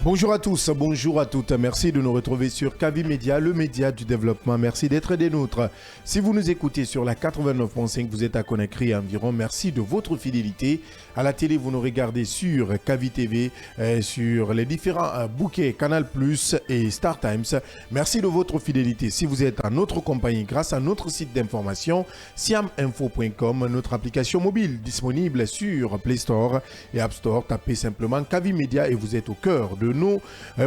Bonjour à tous, bonjour à toutes. Merci de nous retrouver sur Kavi Média, le média du développement. Merci d'être des nôtres. Si vous nous écoutez sur la 89.5, vous êtes à Conakry environ. Merci de votre fidélité. À la télé, vous nous regardez sur Kavi TV, sur les différents bouquets Canal Plus et Star Times. Merci de votre fidélité. Si vous êtes en notre compagnie grâce à notre site d'information, siaminfo.com, notre application mobile disponible sur Play Store et App Store. Tapez simplement Kavi Média et vous êtes au cœur de nos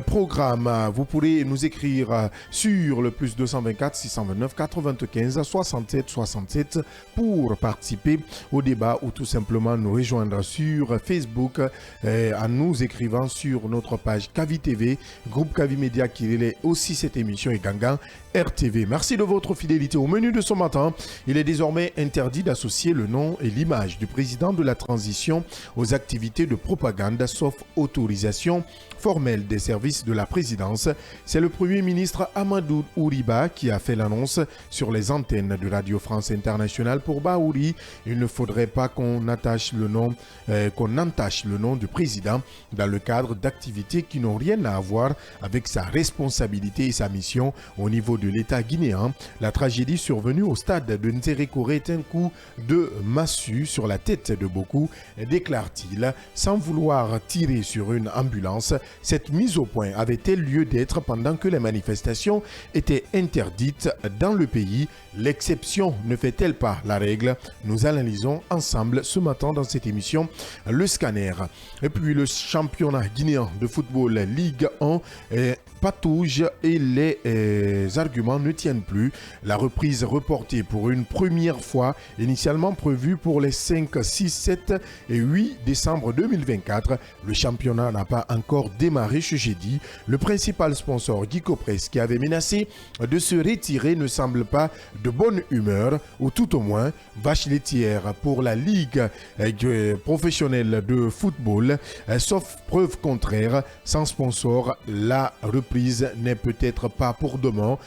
programmes. Vous pourrez nous écrire sur le plus 224 629 95 67 67 pour participer au débat ou tout simplement nous rejoindre sur Facebook en nous écrivant sur notre page Kavi TV, groupe Kavi Média qui relaie aussi cette émission et Gangan RTV. Merci de votre fidélité. Au menu de ce matin, il est désormais interdit d'associer le nom et l'image du président de la transition aux activités de propagande sauf autorisation formelle des services de la présidence. C'est le Premier ministre Amadou Ouriba qui a fait l'annonce sur les antennes de Radio France Internationale. Pour Baouri, il ne faudrait pas qu'on entache le nom du président dans le cadre d'activités qui n'ont rien à voir avec sa responsabilité et sa mission au niveau de l'État guinéen. La tragédie survenue au stade de Nzérékoré est un coup de massue sur la tête de beaucoup, déclare-t-il, sans vouloir tirer sur une ambulance. Cette mise au point avait-elle lieu d'être pendant que les manifestations étaient interdites dans le pays? L'exception ne fait-elle pas la règle? Nous analysons ensemble ce matin dans cette émission le scanner. Et puis le championnat guinéen de football Ligue 1 patauge et les arguments ne tiennent plus. La reprise reportée pour une première fois, initialement prévue pour les 5, 6, 7 et 8 décembre 2024. Le championnat n'a pas encore démarré ce jeudi. Le principal sponsor Guico Press, qui avait menacé de se retirer, ne semble pas de bonne humeur, ou tout au moins vache laitière pour la Ligue professionnelle de football. Sauf preuve contraire, sans sponsor, la reprise n'est peut-être pas pour demain.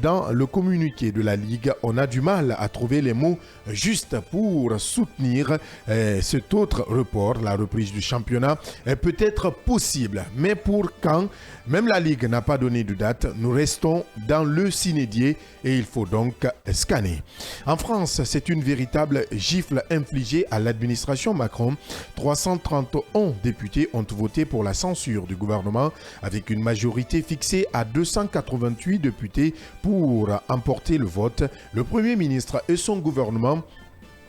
Dans le communiqué de la Ligue, on a du mal à trouver les mots justes pour soutenir cet autre report. La reprise du championnat est peut-être possible, mais pour quand? Même la Ligue n'a pas donné de date. Nous restons dans le cinédier et il faut donc scanner. En France, c'est une véritable gifle infligée à l'administration Macron. 331 députés ont voté pour la censure du gouvernement avec une majorité fixée à 288 députés pour emporter le vote. Le Premier ministre et son gouvernement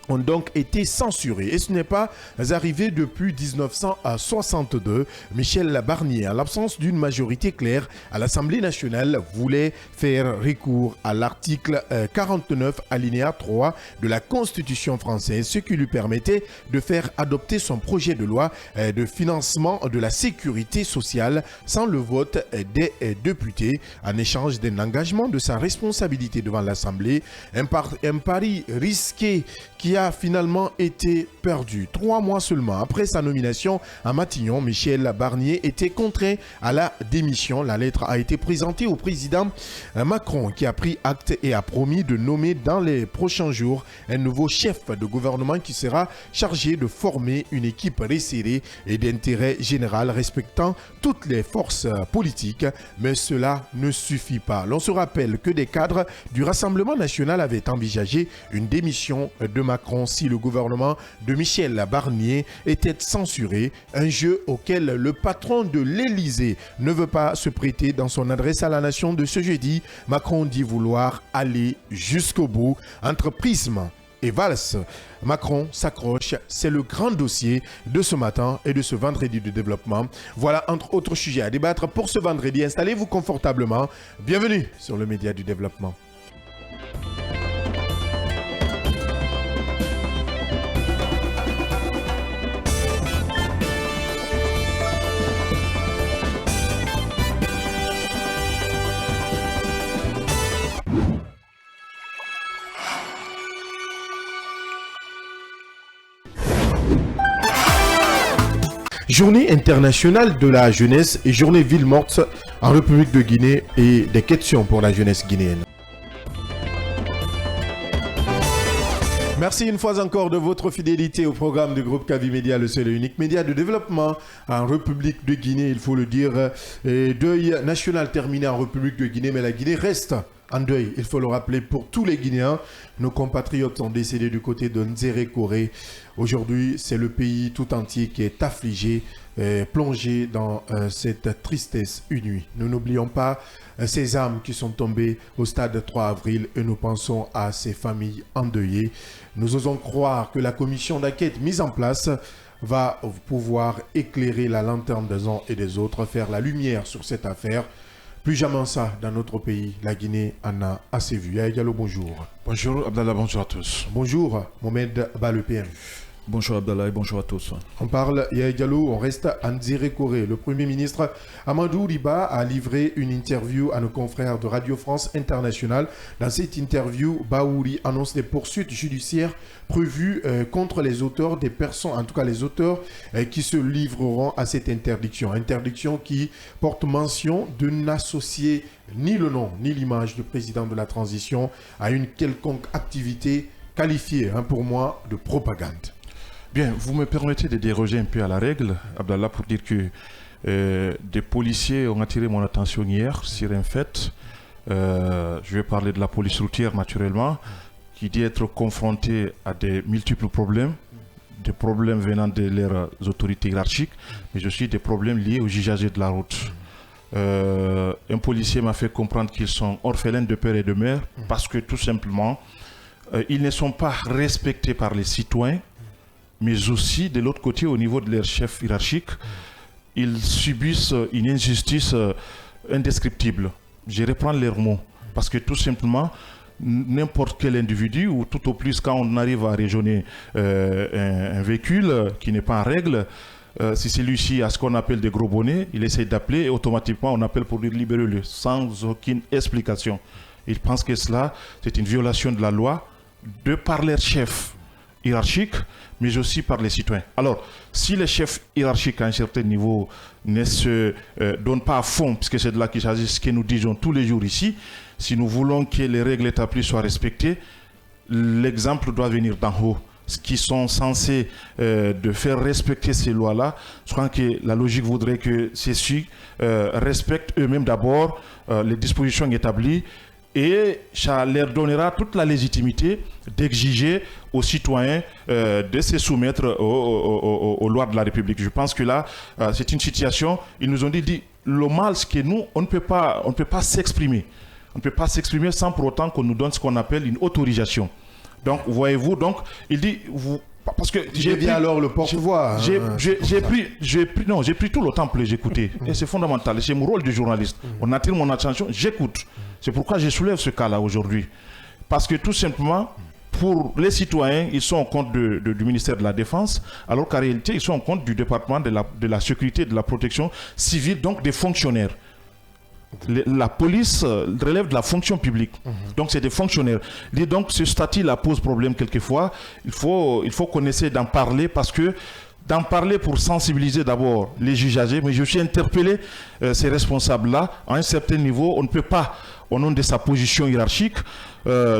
ont donc été censurés. Et ce n'est pas arrivé depuis 1962. Michel Barnier, en l'absence d'une majorité claire à l'Assemblée nationale, voulait faire recours à l'article 49 alinéa 3 de la Constitution française, ce qui lui permettait de faire adopter son projet de loi de financement de la sécurité sociale sans le vote des députés, en échange d'un engagement de sa responsabilité devant l'Assemblée. Un pari risqué qui a finalement été perdu. 3 mois seulement après sa nomination à Matignon, Michel Barnier était contraint à la démission. La lettre a été présentée au président Macron qui a pris acte et a promis de nommer dans les prochains jours un nouveau chef de gouvernement qui sera chargé de former une équipe resserrée et d'intérêt général respectant toutes les forces politiques. Mais cela ne suffit pas. L'on se rappelle que des cadres du Rassemblement national avaient envisagé une démission de Macron si le gouvernement de Michel Barnier était censuré, un jeu auquel le patron de l'Élysée ne veut pas se prêter. Dans son adresse à la nation de ce jeudi, Macron dit vouloir aller jusqu'au bout. Entre prisme et valse, Macron s'accroche. C'est le grand dossier de ce matin et de ce vendredi de développement. Voilà entre autres sujets à débattre pour ce vendredi. Installez-vous confortablement. Bienvenue sur le média du développement. Journée internationale de la jeunesse et journée ville morte en République de Guinée et des questions pour la jeunesse guinéenne. Merci une fois encore de votre fidélité au programme du groupe Kavi Média, le seul et unique média de développement en République de Guinée, il faut le dire. Deuil national terminé en République de Guinée, mais la Guinée reste en deuil, il faut le rappeler pour tous les Guinéens. Nos compatriotes sont décédés du côté de Nzéré Koré. Aujourd'hui, c'est le pays tout entier qui est affligé, plongé dans cette tristesse inouïe. Nous n'oublions pas ces âmes qui sont tombées au stade 3 avril et nous pensons à ces familles endeuillées. Nous osons croire que la commission d'enquête mise en place va pouvoir éclairer la lanterne des uns et des autres, faire la lumière sur cette affaire. Plus jamais ça dans notre pays, la Guinée en a assez vu. Yaya Diallo, bonjour. Bonjour Abdallah, bonjour à tous. Bonjour Mohamed Balepien. Bonjour Abdallah et bonjour à tous. On parle, Yaya Diallo, on reste à Nzéré Koré. Le Premier ministre Amadou Riba a livré une interview à nos confrères de Radio France Internationale. Dans cette interview, Baouri annonce des poursuites judiciaires prévues contre les auteurs des personnes, en tout cas les auteurs qui se livreront à cette interdiction. Interdiction qui porte mention de n'associer ni le nom ni l'image du président de la transition à une quelconque activité qualifiée, pour moi, de propagande. Bien, vous me permettez de déroger un peu à la règle, Abdallah, pour dire que des policiers ont attiré mon attention hier sur un fait. Je vais parler de la police routière naturellement, qui dit être confrontée à des multiples problèmes, des problèmes venant de leurs autorités hiérarchiques, mais aussi des problèmes liés aux usagers de la route. Un policier m'a fait comprendre qu'ils sont orphelins de père et de mère parce que tout simplement, ils ne sont pas respectés par les citoyens, mais aussi de l'autre côté au niveau de leurs chefs hiérarchiques, ils subissent une injustice indescriptible. Je reprends leurs mots, parce que tout simplement, n'importe quel individu, ou tout au plus quand on arrive à raisonner un véhicule qui n'est pas en règle, si celui-ci a ce qu'on appelle des gros bonnets, il essaie d'appeler et automatiquement on appelle pour dire libérez-le, sans aucune explication. Ils pensent que cela, c'est une violation de la loi de par leurs chefs hiérarchiques, mais aussi par les citoyens. Alors, si les chefs hiérarchiques à un certain niveau ne se donnent pas à fond, puisque c'est de là qu'il s'agit, ce que nous disons tous les jours ici, si nous voulons que les règles établies soient respectées, l'exemple doit venir d'en haut. Ce qui sont censés de faire respecter ces lois-là, je crois que la logique voudrait que ceux-ci respectent eux-mêmes d'abord les dispositions établies, et ça leur donnera toute la légitimité d'exiger aux citoyens de se soumettre aux lois de la République. Je pense que là, c'est une situation, ils nous ont dit le mal, c'est que nous, on ne peut pas s'exprimer. On ne peut pas s'exprimer sans pour autant qu'on nous donne ce qu'on appelle une autorisation. Donc, voyez-vous, donc, il dit... Parce que j'ai pris alors le porte-voix. J'ai pris tout le temps pour les écouter. Et c'est fondamental. C'est mon rôle de journaliste. On attire mon attention, j'écoute. C'est pourquoi je soulève ce cas-là aujourd'hui. Parce que tout simplement, pour les citoyens, ils sont au compte du ministère de la Défense, alors qu'en réalité, ils sont au compte du département de la sécurité et de la protection civile, donc des fonctionnaires. La police relève de la fonction publique. Donc c'est des fonctionnaires. Et donc ce statut-là pose problème quelquefois. Il faut qu'on essaie d'en parler parce que d'en parler pour sensibiliser d'abord les usagers, mais je suis interpellé ces responsables-là à un certain niveau. On ne peut pas, au nom de sa position hiérarchique,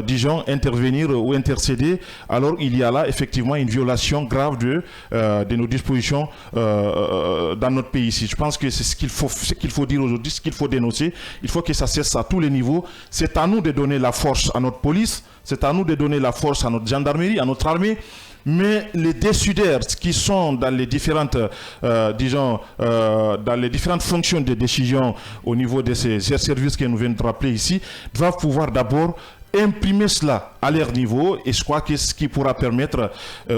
disons, intervenir ou intercéder, alors il y a là effectivement une violation grave de nos dispositions dans notre pays ici. Je pense que c'est ce qu'il faut dire aujourd'hui, ce qu'il faut dénoncer. Il faut que ça cesse à tous les niveaux. C'est à nous de donner la force à notre police, c'est à nous de donner la force à notre gendarmerie, à notre armée. Mais les décideurs qui sont dans les différentes, dans les différentes fonctions de décision au niveau de ces services que nous venons de rappeler ici, doivent pouvoir d'abord imprimer cela à leur niveau, et je crois que ce qui pourra permettre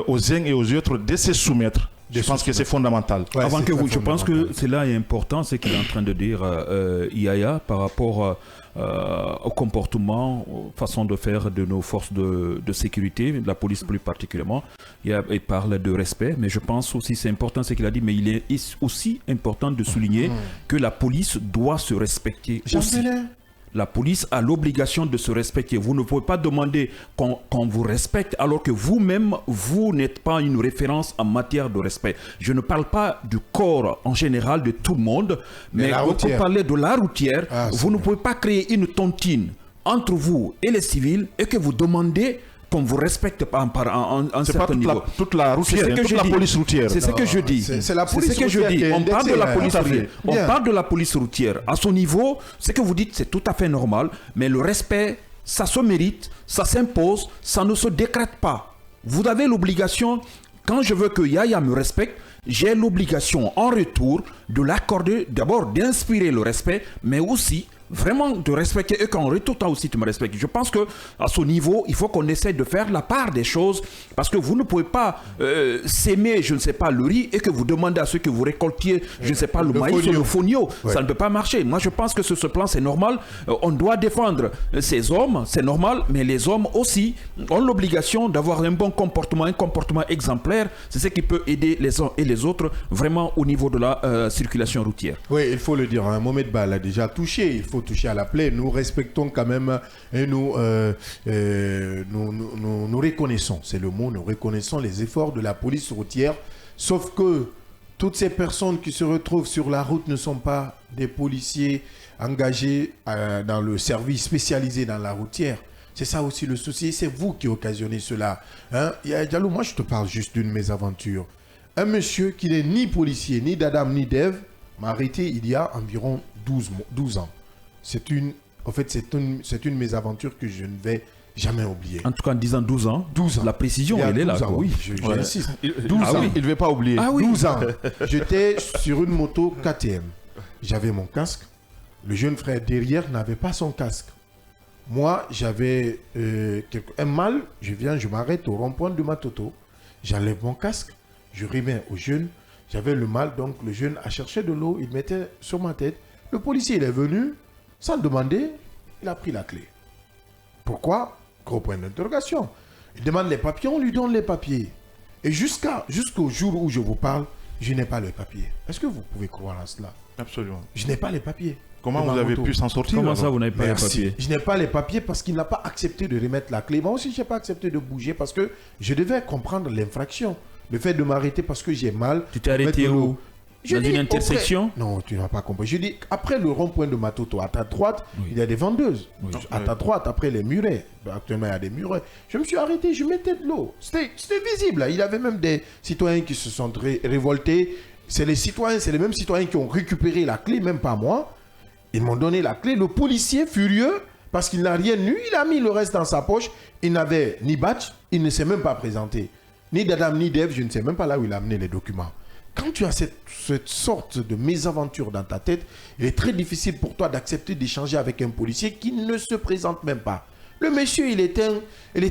aux uns et aux autres de se soumettre. Je pense que c'est fondamental. Ouais, avant que vous, je pense que cela est important, ce qu'il est en train de dire Yaya par rapport au comportement, aux façons de faire de nos forces de sécurité, de la police plus particulièrement. Il parle de respect, mais je pense aussi, c'est important ce qu'il a dit, mais il est aussi important de souligner que la police doit se respecter aussi. La police a l'obligation de se respecter. Vous ne pouvez pas demander qu'on vous respecte alors que vous-même, vous n'êtes pas une référence en matière de respect. Je ne parle pas du corps en général, de tout le monde, mais quand vous parlez de la routière, vous ne pouvez pas créer une tontine entre vous et les civils et que vous demandez qu'on ne vous respecte pas en C'est pas certain niveau. toute la routière, toute la police routière. C'est ce que je dis. C'est la police que je routière dis. qui est On parle de la indexée, police tout à fait. routière. On Bien. parle de la police routière. À son niveau, ce que vous dites, c'est tout à fait normal, mais le respect, ça se mérite, ça s'impose, ça ne se décrète pas. Vous avez l'obligation, quand je veux que Yaya me respecte, j'ai l'obligation en retour de l'accorder, d'abord d'inspirer le respect, mais aussi vraiment de respecter et qu'en retour toi aussi tu me respectes. Je pense que à ce niveau, il faut qu'on essaie de faire la part des choses parce que vous ne pouvez pas s'aimer, je ne sais pas, le riz et que vous demandez à ceux que vous récoltiez, je ne sais pas, le maïs ou le fonio. Ouais. Ça ne peut pas marcher. Moi, je pense que sur ce plan, c'est normal. On doit défendre ces hommes, c'est normal, mais les hommes aussi ont l'obligation d'avoir un bon comportement, un comportement exemplaire. C'est ce qui peut aider les uns et les autres vraiment au niveau de la circulation routière. Oui, il faut le dire, hein, Mohamed Ba l'a déjà touché, il faut toucher à la plaie. Nous respectons quand même et nous reconnaissons, c'est le mot, nous reconnaissons les efforts de la police routière, sauf que toutes ces personnes qui se retrouvent sur la route ne sont pas des policiers engagés dans le service spécialisé dans la routière. C'est ça aussi le souci, c'est vous qui occasionnez cela. Hein? Diallo, moi je te parle juste d'une mésaventures. Un monsieur qui n'est ni policier, ni d'Adam, ni d'Ève, m'a arrêté il y a environ 12 ans. C'est une mésaventure que je ne vais jamais oublier. En tout cas, en disant 12 ans, 12 ans. La précision, Il y a elle est là. 12 ans, Quoi. oui, j'insiste. 12 Ah ans. oui, il ne veut pas oublier. Ah oui. 12 ans. J'étais sur une moto KTM. J'avais mon casque. Le jeune frère derrière n'avait pas son casque. Moi, j'avais un mal. Je m'arrête au rond-point de ma toto. J'enlève mon casque. Je remets au jeune. J'avais le mal, donc le jeune a cherché de l'eau. Il mettait sur ma tête. Le policier, il est venu. Sans demander, il a pris la clé. Pourquoi? Gros point d'interrogation. Il demande les papiers, on lui donne les papiers. Et jusqu'au jour où je vous parle, je n'ai pas les papiers. Est-ce que vous pouvez croire à cela? Absolument. Je n'ai pas les papiers. Comment de ma vous avez moto. pu s'en sortir? Comment alors ça, vous n'avez pas les Merci. papiers? Je n'ai pas les papiers parce qu'il n'a pas accepté de remettre la clé. Moi aussi, je n'ai pas accepté de bouger parce que je devais comprendre l'infraction. Le fait de m'arrêter parce que j'ai mal. Tu t'es arrêté mettre où? l'eau. Je Dans dis, une intersection? Non, tu n'as pas compris. Je dis, après le rond-point de Matoto, à ta droite, Oui. il y a des vendeuses. Oui. À ta droite, après les murets. Actuellement, il y a des murets. Je me suis arrêté, je mettais de l'eau. C'était visible. Là. Il y avait même des citoyens qui se sont révoltés. C'est les mêmes citoyens qui ont récupéré la clé, même pas moi. Ils m'ont donné la clé. Le policier, furieux, parce qu'il n'a rien eu, il a mis le reste dans sa poche. Il n'avait ni badge, il ne s'est même pas présenté. Ni d'Adam, ni d'Ève, je ne sais même pas là où il a amené les documents. Quand tu as cette sorte de mésaventure dans ta tête, il est très difficile pour toi d'accepter d'échanger avec un policier qui ne se présente même pas. Le monsieur, il est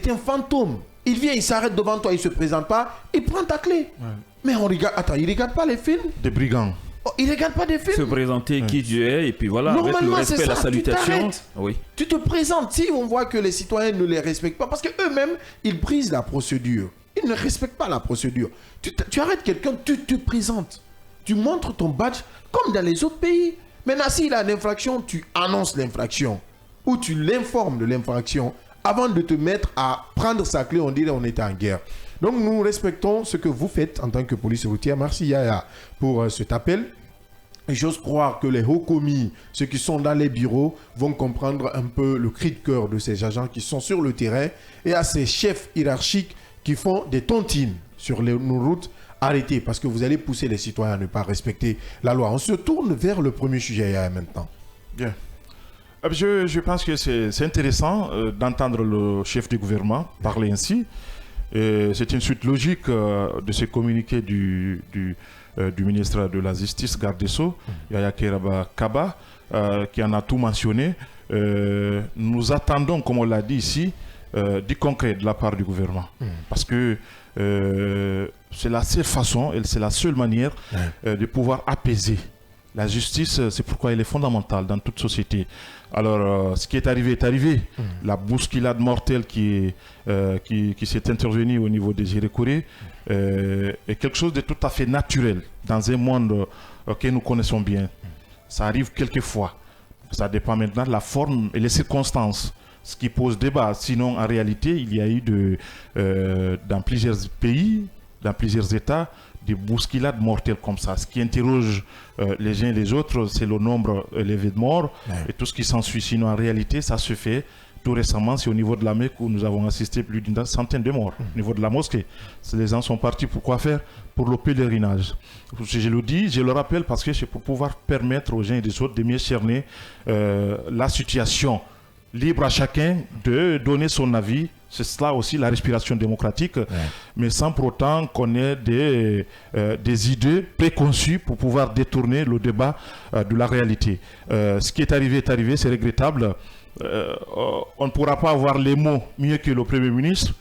un fantôme. Il vient, il s'arrête devant toi, il ne se présente pas, il prend ta clé. Ouais. Mais on regarde, attends, il ne regarde pas les films? Des brigands. Oh, il ne regarde pas des films? Se présenter qui tu es et puis voilà, avec le Normalement, respect, c'est la ça, salutation. tu Oui. Tu te présentes. Si on voit que les citoyens ne les respectent pas, parce qu'eux-mêmes, ils brisent la procédure. Ils ne respectent pas la procédure. Tu arrêtes quelqu'un, tu te présentes. Tu montres ton badge comme dans les autres pays. Maintenant, s'il a une infraction, tu annonces l'infraction. Ou tu l'informes de l'infraction avant de te mettre à prendre sa clé. On dirait qu'on était en guerre. Donc, nous respectons ce que vous faites en tant que police routière. Merci Yaya pour cet appel. Et j'ose croire que les hauts commis, ceux qui sont dans les bureaux, vont comprendre un peu le cri de cœur de ces agents qui sont sur le terrain et à ces chefs hiérarchiques qui font des tontines sur nos routes. Arrêtez, parce que vous allez pousser les citoyens à ne pas respecter la loi. On se tourne vers le premier sujet maintenant. Bien. Je pense que c'est intéressant d'entendre le chef du gouvernement parler ainsi. C'est une suite logique de ce communiqué du ministre de la Justice, garde des Sceaux, Yaya Kairaba Kaba, qui en a tout mentionné. Nous attendons, comme on l'a dit ici, du concret de la part du gouvernement. Parce que c'est la seule façon, et c'est la seule manière de pouvoir apaiser. La justice, c'est pourquoi elle est fondamentale dans toute société. Alors, ce qui est arrivé est arrivé. La bousculade mortelle qui s'est intervenue au niveau des Jérékoré est quelque chose de tout à fait naturel dans un monde que nous connaissons bien. Ça arrive quelquefois. Ça dépend maintenant de la forme et les circonstances. Ce qui pose débat. Sinon, en réalité, il y a eu dans plusieurs pays, dans plusieurs États, des bousculades mortelles comme ça. Ce qui interroge les uns et les autres, c'est le nombre élevé de morts et tout ce qui s'ensuit. Sinon, en réalité, ça se fait Tout récemment, c'est au niveau de la Mecque où nous avons assisté plus d'une centaine de morts. Au niveau de la mosquée, les gens sont partis pour quoi faire? Pour le pèlerinage. Je le dis, je le rappelle parce que c'est pour pouvoir permettre aux uns et des autres de mieux cerner la situation. Libre à chacun de donner son avis. C'est cela aussi la respiration démocratique, mais sans pour autant qu'on ait des idées préconçues pour pouvoir détourner le débat de la réalité. Ce qui est arrivé, c'est regrettable. On ne pourra pas avoir les mots mieux que le Premier ministre,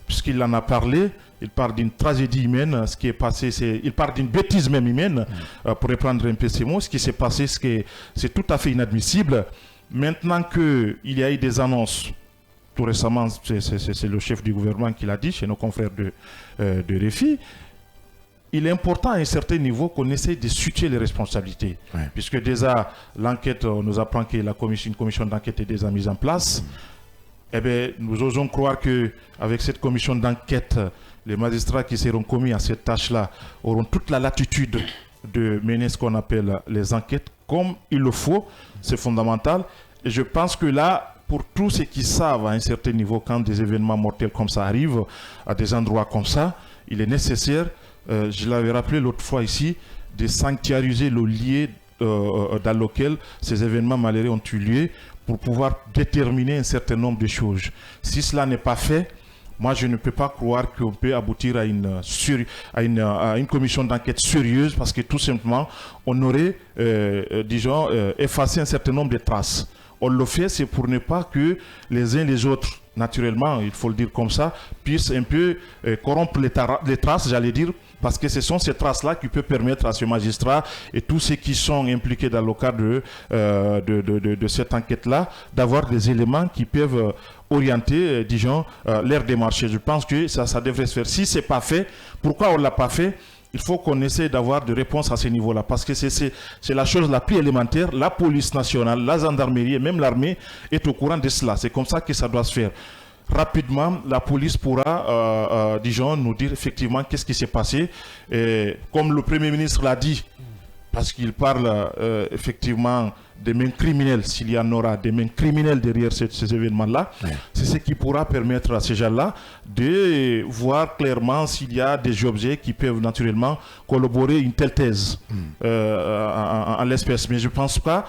puisqu'il en a parlé. Il parle d'une tragédie humaine, ce qui est passé, il parle d'une bêtise même humaine, pour reprendre un peu ces mots. Ce qui s'est passé, c'est tout à fait inadmissible. Maintenant qu'il y a eu des annonces, tout récemment, c'est le chef du gouvernement qui l'a dit chez nos confrères de RFI, il est important à un certain niveau qu'on essaye de situer les responsabilités. Puisque déjà, l'enquête, on nous apprend que une commission d'enquête est déjà mise en place. Eh bien, nous osons croire qu'avec cette commission d'enquête, les magistrats qui seront commis à cette tâche-là auront toute la latitude de mener ce qu'on appelle les enquêtes comme il le faut. C'est fondamental. Et je pense que là, pour tous ceux qui savent à un certain niveau, quand des événements mortels comme ça arrivent, à des endroits comme ça, il est nécessaire, je l'avais rappelé l'autre fois ici, de sanctuariser le lieu dans lequel ces événements malheureux ont eu lieu pour pouvoir déterminer un certain nombre de choses. Si cela n'est pas fait, moi, je ne peux pas croire qu'on peut aboutir à une commission d'enquête sérieuse parce que tout simplement, on aurait, effacé un certain nombre de traces. On le fait, c'est pour ne pas que les uns les autres, naturellement, il faut le dire comme ça, puissent un peu corrompre les traces, j'allais dire, parce que ce sont ces traces-là qui peuvent permettre à ce magistrat et tous ceux qui sont impliqués dans le cadre de cette enquête-là d'avoir des éléments qui peuvent orienter, leur démarche. Je pense que ça devrait se faire. Si ce n'est pas fait, pourquoi on ne l'a pas fait? Il faut qu'on essaie d'avoir des réponses à ce niveau-là, parce que c'est la chose la plus élémentaire. La police nationale, la gendarmerie et même l'armée est au courant de cela. C'est comme ça que ça doit se faire. Rapidement, la police pourra, nous dire effectivement qu'est-ce qui s'est passé. Et comme le Premier ministre l'a dit, parce qu'il parle effectivement des mains criminelles, s'il y en aura des mains criminelles derrière ces événements-là, c'est ce qui pourra permettre à ces gens-là de voir clairement s'il y a des objets qui peuvent naturellement corroborer une telle thèse en l'espèce. Mais je ne pense pas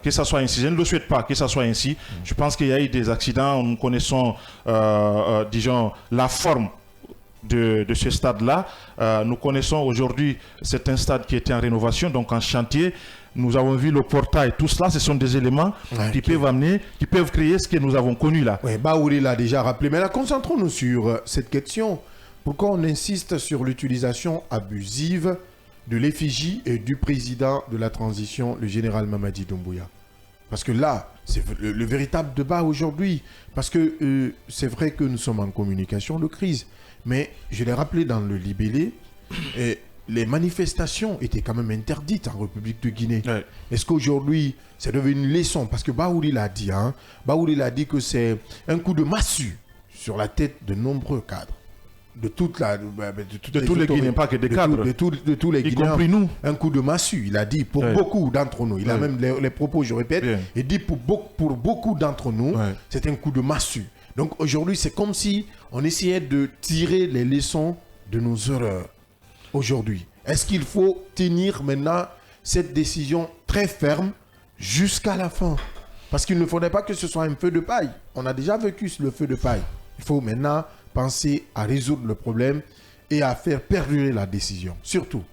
que ça soit ainsi. Je ne le souhaite pas que ça soit ainsi. Je pense qu'il y a eu des accidents, nous connaissons, la forme de ce stade-là. Nous connaissons aujourd'hui, c'est un stade qui était en rénovation, donc en chantier. Nous avons vu le portail, tout cela, ce sont des éléments qui peuvent amener, qui peuvent créer ce que nous avons connu là. Oui, Baouli l'a déjà rappelé, mais là, concentrons-nous sur cette question. Pourquoi on insiste sur l'utilisation abusive de l'effigie et du président de la transition, le général Mamadi Doumbouya? Parce que là, c'est le véritable débat aujourd'hui. Parce que c'est vrai que nous sommes en communication de crise. Mais je l'ai rappelé dans le libellé, les manifestations étaient quand même interdites en République de Guinée. Est-ce qu'aujourd'hui, c'est devenu une leçon? Parce que Baouli l'a dit, Baouli l'a dit que c'est un coup de massue sur la tête de nombreux cadres. De tous les Guinéens, pas que des cadres. De tous les Guinéens, y compris nous. Un coup de massue, il a dit, pour beaucoup d'entre nous. Il a même les propos, je répète, il dit pour beaucoup d'entre nous, c'est un coup de massue. Donc aujourd'hui, c'est comme si on essayait de tirer les leçons de nos erreurs. Aujourd'hui, est-ce qu'il faut tenir maintenant cette décision très ferme jusqu'à la fin? Parce qu'il ne faudrait pas que ce soit un feu de paille. On a déjà vécu le feu de paille. Il faut maintenant penser à résoudre le problème et à faire perdurer la décision, surtout.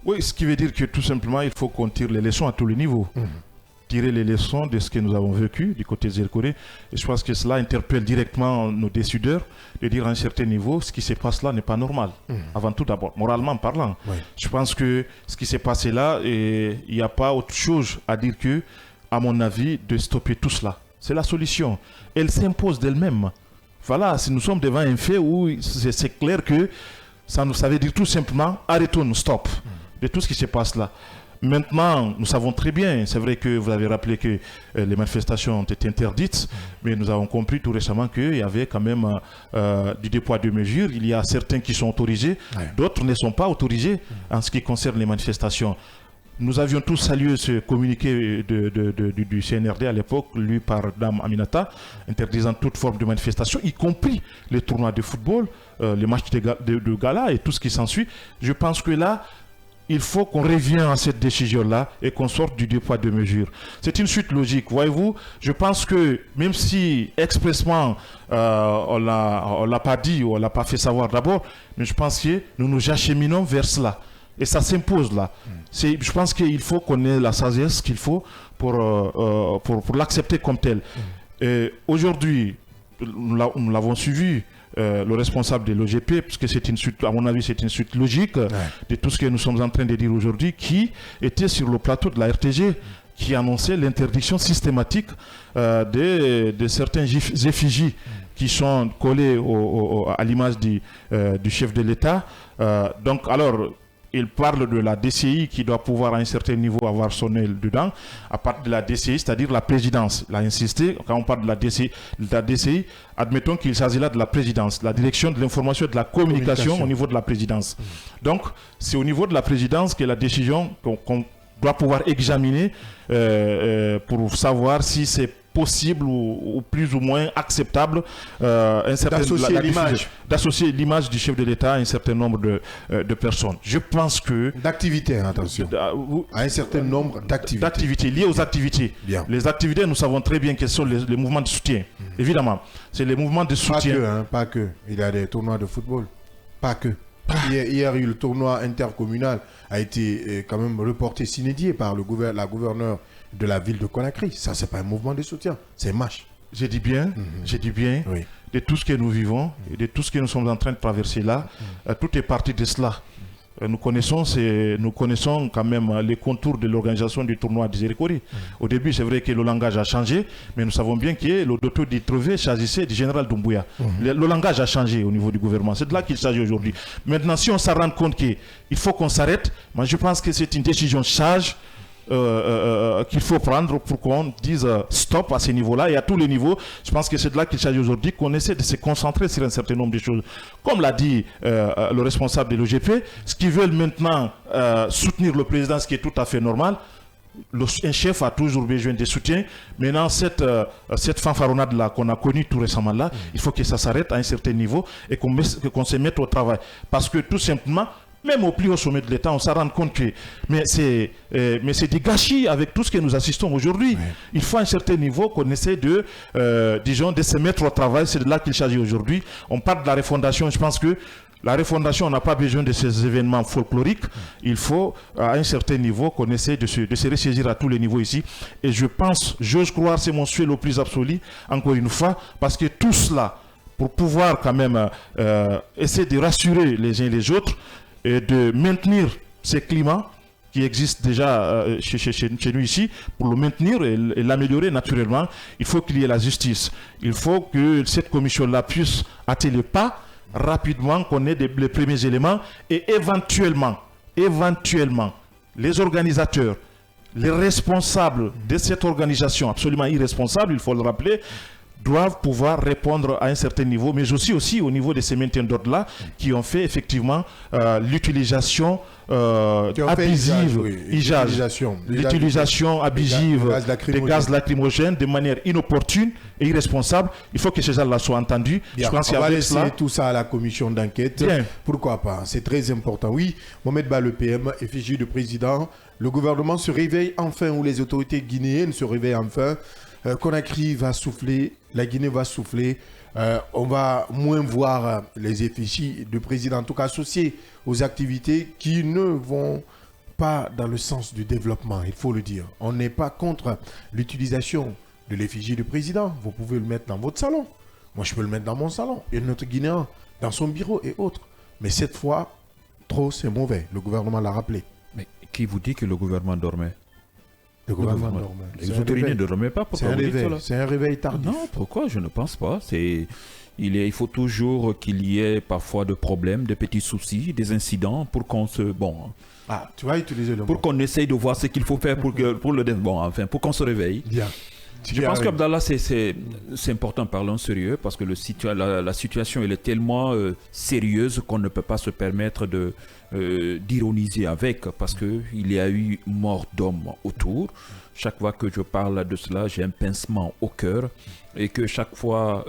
Oui, ce qui veut dire que tout simplement, il faut qu'on tire les leçons à tous les niveaux. Tirer les leçons de ce que nous avons vécu du côté de Zerkoré. Et je pense que cela interpelle directement nos décideurs de dire à un certain niveau, ce qui se passe là n'est pas normal. Avant tout d'abord, moralement parlant. Je pense que ce qui s'est passé là, il n'y a pas autre chose à dire que, à mon avis, de stopper tout cela. C'est la solution. Elle s'impose d'elle-même. Voilà, si nous sommes devant un fait où c'est clair que ça veut dire tout simplement, arrêtons, stop, de tout ce qui se passe là. Maintenant, nous savons très bien, c'est vrai que vous avez rappelé que les manifestations ont été interdites, mais nous avons compris tout récemment qu'il y avait quand même du déploiement de mesures. Il y a certains qui sont autorisés, d'autres ne sont pas autorisés en ce qui concerne les manifestations. Nous avions tous salué ce communiqué du CNRD à l'époque, lu par Dame Aminata, interdisant toute forme de manifestation, y compris les tournois de football, les matchs de gala et tout ce qui s'ensuit. Je pense que là, il faut qu'on revienne à cette décision-là et qu'on sorte du deux poids deux mesures. C'est une suite logique. Voyez-vous, je pense que même si expressement on l'a pas dit ou on l'a pas fait savoir d'abord, mais je pense que nous nous acheminons vers cela. Et ça s'impose là. Je pense qu'il faut qu'on ait la sagesse qu'il faut pour l'accepter comme tel. Aujourd'hui, nous l'avons suivi, le responsable de l'OGP, parce que c'est une suite, à mon avis, c'est une suite logique de tout ce que nous sommes en train de dire aujourd'hui, qui était sur le plateau de la RTG, qui annonçait l'interdiction systématique de certains effigies qui sont collés à l'image du chef de l'État. Donc, alors, il parle de la DCI qui doit pouvoir à un certain niveau avoir son aile dedans, à partir de la DCI, c'est-à-dire la présidence. Il a insisté, quand on parle de la DCI, admettons qu'il s'agit là de la présidence, la direction de l'information et de la communication au niveau de la présidence. Donc, c'est au niveau de la présidence que la décision qu'on doit pouvoir examiner pour savoir si c'est possible ou plus ou moins acceptable d'associer l'image du chef de l'État à un certain nombre de personnes. Je pense que... D'activités, attention. À un certain nombre d'activités. D'activités, liées aux activités. Bien. Les activités, nous savons très bien quels sont les mouvements de soutien. Évidemment, c'est les mouvements de soutien. Pas que. Il y a des tournois de football. Pas que. Hier, le tournoi intercommunal a été quand même reporté s'inédié par la gouverneure de la ville de Conakry. Ça, c'est pas un mouvement de soutien, c'est un match. J'ai dit bien, oui. De tout ce que nous vivons et de tout ce que nous sommes en train de traverser là, tout est parti de cela. Nous connaissons quand même les contours de l'organisation du tournoi d'Izerikori. Au début, c'est vrai que le langage a changé, mais nous savons bien que le docteur Ditrevé s'agissait du général Doumbouya. Le langage a changé au niveau du gouvernement. C'est de là qu'il s'agit aujourd'hui. Maintenant, si on s'en rend compte qu'il faut qu'on s'arrête, moi je pense que c'est une décision sage qu'il faut prendre pour qu'on dise stop à ce niveau-là et à tous les niveaux. Je pense que c'est de là qu'il s'agit aujourd'hui, qu'on essaie de se concentrer sur un certain nombre de choses. Comme l'a dit le responsable de l'OGP, ce qu'ils veulent maintenant soutenir le président, ce qui est tout à fait normal. Un chef a toujours besoin de soutien. Maintenant, cette fanfaronnade-là qu'on a connue tout récemment là, il faut que ça s'arrête à un certain niveau et qu'on se mette au travail. Parce que tout simplement, même au plus haut sommet de l'État, on s'en rend compte que c'est du gâchis avec tout ce que nous assistons aujourd'hui. Oui. Il faut à un certain niveau qu'on essaie de se mettre au travail. C'est de là qu'il s'agit aujourd'hui. On parle de la refondation. Je pense que la refondation, on n'a pas besoin de ces événements folkloriques. Il faut, à un certain niveau, qu'on essaie de se ressaisir à tous les niveaux ici. Et je pense, j'ose croire, c'est mon souhait le plus absolu, encore une fois, parce que tout cela, pour pouvoir quand même essayer de rassurer les uns et les autres, et de maintenir ces climats qui existent déjà chez nous ici, pour le maintenir et l'améliorer naturellement, il faut qu'il y ait la justice. Il faut que cette commission-là puisse hâter le pas rapidement, qu'on ait les premiers éléments et éventuellement, les organisateurs, les responsables de cette organisation absolument irresponsable, il faut le rappeler, doivent pouvoir répondre à un certain niveau, mais aussi au niveau de ces maintiens d'ordre-là qui ont fait effectivement l'utilisation abusive, l'utilisation abusive des gaz lacrymogènes de manière inopportune et irresponsable. Il faut que ces gens-là soient entendus. Je pense on va laisser tout ça à la commission d'enquête. Pourquoi pas? C'est très important. Oui, Mohamed Ba, le PM, effigie de président. Le gouvernement se réveille enfin, ou les autorités guinéennes se réveillent enfin. Conakry va souffler, la Guinée va souffler, on va moins voir les effigies de président, en tout cas associés aux activités qui ne vont pas dans le sens du développement, il faut le dire. On n'est pas contre l'utilisation de l'effigie du président, vous pouvez le mettre dans votre salon, moi je peux le mettre dans mon salon, et notre Guinéen dans son bureau et autres. Mais cette fois, trop c'est mauvais, le gouvernement l'a rappelé. Mais qui vous dit que le gouvernement dormait? Le gouvernement dormait. Les autorités ne dormaient pas. C'est un réveil tardif. Non, pourquoi? Je ne pense pas. Il faut toujours qu'il y ait parfois de problèmes, de petits soucis, des incidents pour qu'on se... tu vas utiliser le mot. Pour qu'on essaye de voir ce qu'il faut faire pour pour qu'on se réveille. Bien. Je pense qu'Abdallah, c'est important, parlons sérieux, parce que la situation elle est tellement sérieuse qu'on ne peut pas se permettre d'ironiser avec, parce qu'il y a eu mort d'hommes autour. Chaque fois que je parle de cela, j'ai un pincement au cœur, et que chaque fois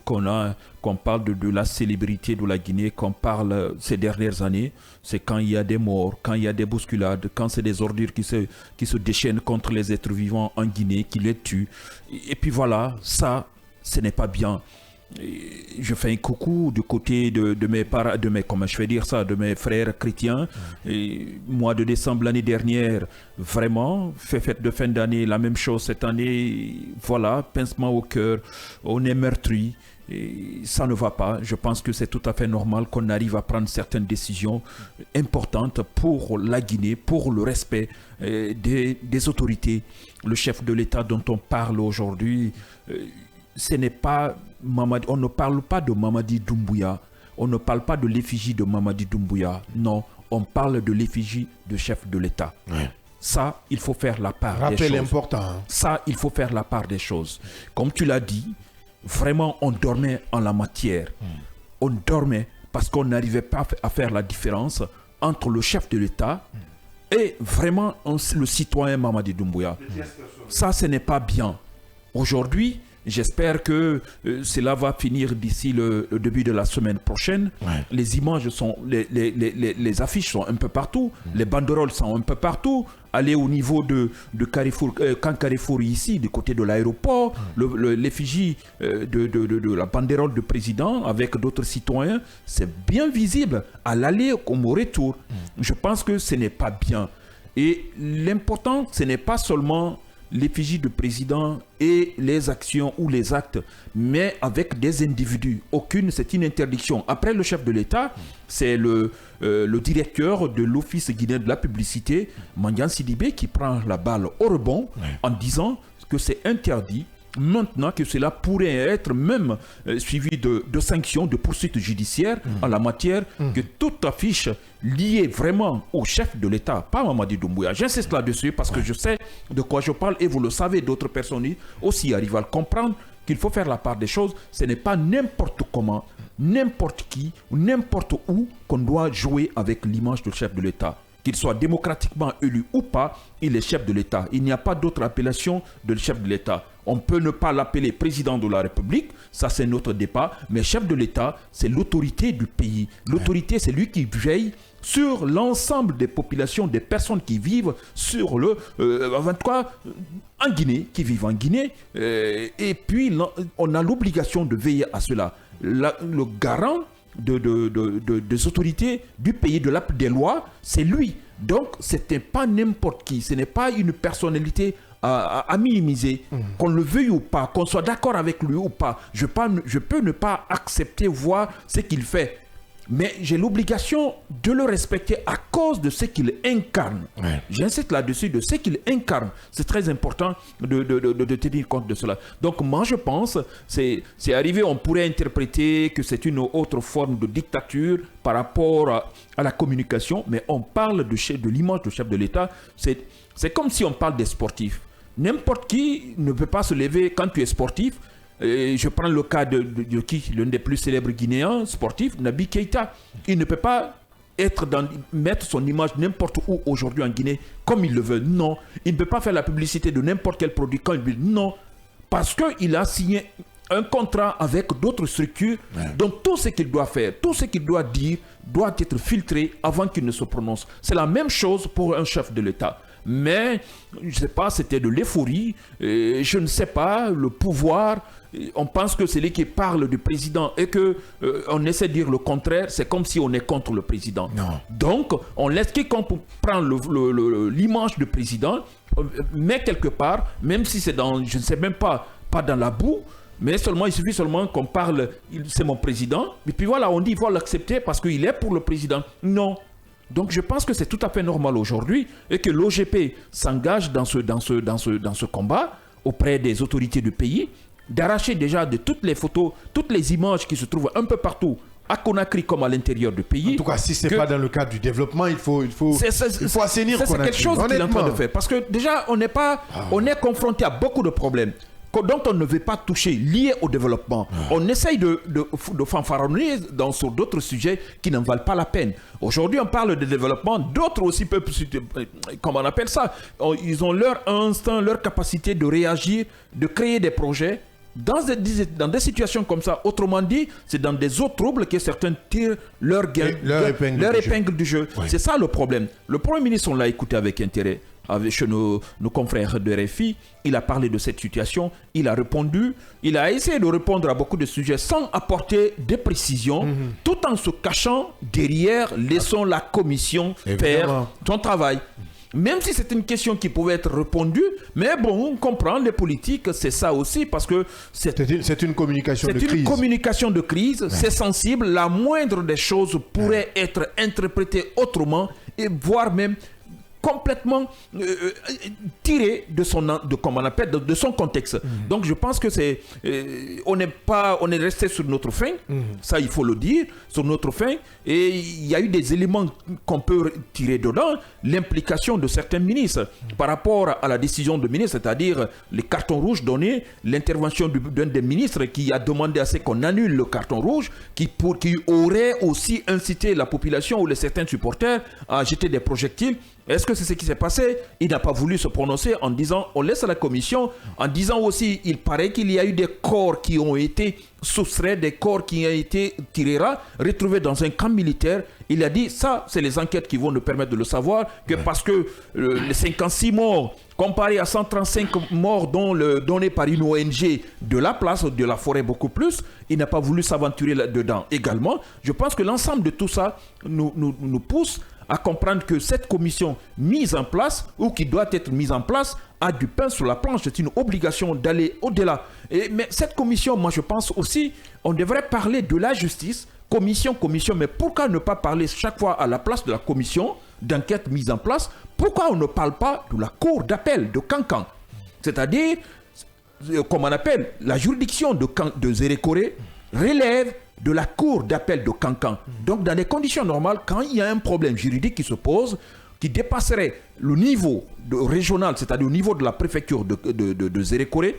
qu'on parle de la célébrité de la Guinée, qu'on parle ces dernières années, c'est quand il y a des morts, quand il y a des bousculades, quand c'est des ordures qui se déchaînent contre les êtres vivants en Guinée, qui les tuent. Et puis voilà, ça, ce n'est pas bien. Je fais un coucou du côté de mes frères chrétiens. Et mois de décembre l'année dernière, vraiment, fête de fin d'année, la même chose cette année. Voilà, pincement au cœur, on est meurtri. Et ça ne va pas. Je pense que c'est tout à fait normal qu'on arrive à prendre certaines décisions importantes pour la Guinée, pour le respect des autorités. Le chef de l'État dont on parle aujourd'hui, ce n'est pas Mamadi, on ne parle pas de Mamadi Doumbouya, on ne parle pas de l'effigie de Mamadi Doumbouya, non, on parle de l'effigie du chef de l'État. Ouais. Ça, il faut faire la part des choses. Rappel important. Hein. Ça, il faut faire la part des choses. Comme tu l'as dit, vraiment, on dormait en la matière. On dormait parce qu'on n'arrivait pas à faire la différence entre le chef de l'État et vraiment le citoyen Mamadi Doumbouya. Ça, ce n'est pas bien. Aujourd'hui, j'espère que cela va finir d'ici le début de la semaine prochaine. Ouais. Les images sont, les affiches sont un peu partout, les banderoles sont un peu partout. Aller au niveau de Carrefour, Camp Carrefour ici, du côté de l'aéroport, l'effigie de la banderole du président avec d'autres citoyens, c'est bien visible à l'aller comme au retour. Je pense que ce n'est pas bien. Et l'important, ce n'est pas seulement l'effigie du président et les actions ou les actes, mais avec des individus. C'est une interdiction. Après le chef de l'État, c'est le directeur de l'Office guinéen de la publicité, Mandian Sidibé, qui prend la balle au rebond en disant que c'est interdit. Maintenant que cela pourrait être même suivi de sanctions, de poursuites judiciaires en la matière, que toute affiche liée vraiment au chef de l'État, pas Mamadi Doumbouya. J'insiste là-dessus parce que je sais de quoi je parle et vous le savez, d'autres personnes aussi arrivent à le comprendre, qu'il faut faire la part des choses. Ce n'est pas n'importe comment, n'importe qui, n'importe où qu'on doit jouer avec l'image du chef de l'État. Qu'il soit démocratiquement élu ou pas, il est chef de l'État. Il n'y a pas d'autre appellation de chef de l'État. On peut ne pas l'appeler président de la République, ça c'est notre débat, mais chef de l'État, c'est l'autorité du pays. L'autorité, c'est lui qui veille sur l'ensemble des populations, des personnes qui vivent sur en Guinée, qui vivent en Guinée. Et puis, on a l'obligation de veiller à cela. Le garant des autorités du pays, des lois, c'est lui. Donc, ce n'est pas n'importe qui, ce n'est pas une personnalité à minimiser, qu'on le veuille ou pas, qu'on soit d'accord avec lui ou pas. Je peux ne pas accepter, voir ce qu'il fait, mais j'ai l'obligation de le respecter à cause de ce qu'il incarne. Ouais. J'insiste là-dessus, de ce qu'il incarne. C'est très important de tenir compte de cela. Donc moi je pense, c'est arrivé, on pourrait interpréter que c'est une autre forme de dictature par rapport à la communication, mais on parle de l'image du chef de l'État. C'est comme si on parle des sportifs. N'importe qui ne peut pas se lever quand tu es sportif. Je prends le cas de l'un des plus célèbres Guinéens sportifs, Naby Keïta. Il ne peut pas mettre son image n'importe où aujourd'hui en Guinée comme il le veut. Non. Il ne peut pas faire la publicité de n'importe quel produit quand il veut. Non. Parce qu'il a signé un contrat avec d'autres structures. Ouais. Donc tout ce qu'il doit faire, tout ce qu'il doit dire doit être filtré avant qu'il ne se prononce. C'est la même chose pour un chef de l'État. Mais, je ne sais pas, c'était de l'euphorie, je ne sais pas, le pouvoir, on pense que c'est lui qui parle du président et qu'on essaie de dire le contraire, c'est comme si on est contre le président. Non. Donc, on laisse quiconque prend l'image du président, met quelque part, même si c'est dans, je ne sais même pas dans la boue, mais il suffit seulement qu'on parle, c'est mon président, et puis voilà, on dit il faut l'accepter parce qu'il est pour le président. Non. Donc je pense que c'est tout à fait normal aujourd'hui et que l'OGP s'engage dans ce combat auprès des autorités du pays, d'arracher déjà de toutes les photos, toutes les images qui se trouvent un peu partout, à Conakry comme à l'intérieur du pays. En tout cas, si ce n'est pas dans le cadre du développement, il faut assainir Conakry. C'est quelque chose qu'il est en train de faire. Parce que déjà, on est confronté à beaucoup de problèmes. dont on ne veut pas toucher, liés au développement. On essaye de fanfaronner sur d'autres sujets qui n'en valent pas la peine. Aujourd'hui, on parle de développement, d'autres aussi peuvent, comment on appelle ça, ils ont leur instinct, leur capacité de réagir, de créer des projets. Dans des situations comme ça, autrement dit, c'est dans des autres troubles que certains tirent leur épingle du jeu. Ouais. C'est ça le problème. Le Premier ministre, on l'a écouté avec intérêt. Chez nos confrères de RFI, il a parlé de cette situation, il a répondu, il a essayé de répondre à beaucoup de sujets sans apporter des précisions, tout en se cachant derrière, laissons la commission faire son travail. Même si c'est une question qui pouvait être répondue, mais bon, on comprend, les politiques, c'est ça aussi, parce que c'est une communication de crise. C'est une communication de crise, c'est sensible, la moindre des choses pourrait être interprétée autrement, et voire même complètement tiré de son contexte. Donc je pense que on est resté sur notre faim, ça il faut le dire, sur notre faim, et il y a eu des éléments qu'on peut tirer dedans, l'implication de certains ministres par rapport à la décision de ministre, c'est-à-dire les cartons rouges donnés, l'intervention d'un des ministres qui a demandé à ce qu'on annule le carton rouge, qui aurait aussi incité la population ou certains supporters à jeter des projectiles. Est-ce que c'est ce qui s'est passé? Il n'a pas voulu se prononcer en disant on laisse à la commission, en disant aussi il paraît qu'il y a eu des corps qui ont été soustraits, des corps qui ont été retrouvés dans un camp militaire. Il a dit ça, c'est les enquêtes qui vont nous permettre de le savoir, que parce que les 56 morts comparé à 135 morts donnés par une ONG de la place, de la forêt beaucoup plus, il n'a pas voulu s'aventurer là-dedans. Également, je pense que l'ensemble de tout ça nous pousse à comprendre que cette commission mise en place, ou qui doit être mise en place, a du pain sur la planche. C'est une obligation d'aller au-delà. Mais cette commission, moi je pense aussi, on devrait parler de la justice, commission, mais pourquoi ne pas parler chaque fois à la place de la commission d'enquête mise en place? Pourquoi on ne parle pas de la cour d'appel de Kankan? C'est-à-dire, comme on appelle, la juridiction de Zérékoré relève de la cour d'appel de Kankan. Donc, dans les conditions normales, quand il y a un problème juridique qui se pose, qui dépasserait le niveau régional, c'est-à-dire au niveau de la préfecture de Zérékoré,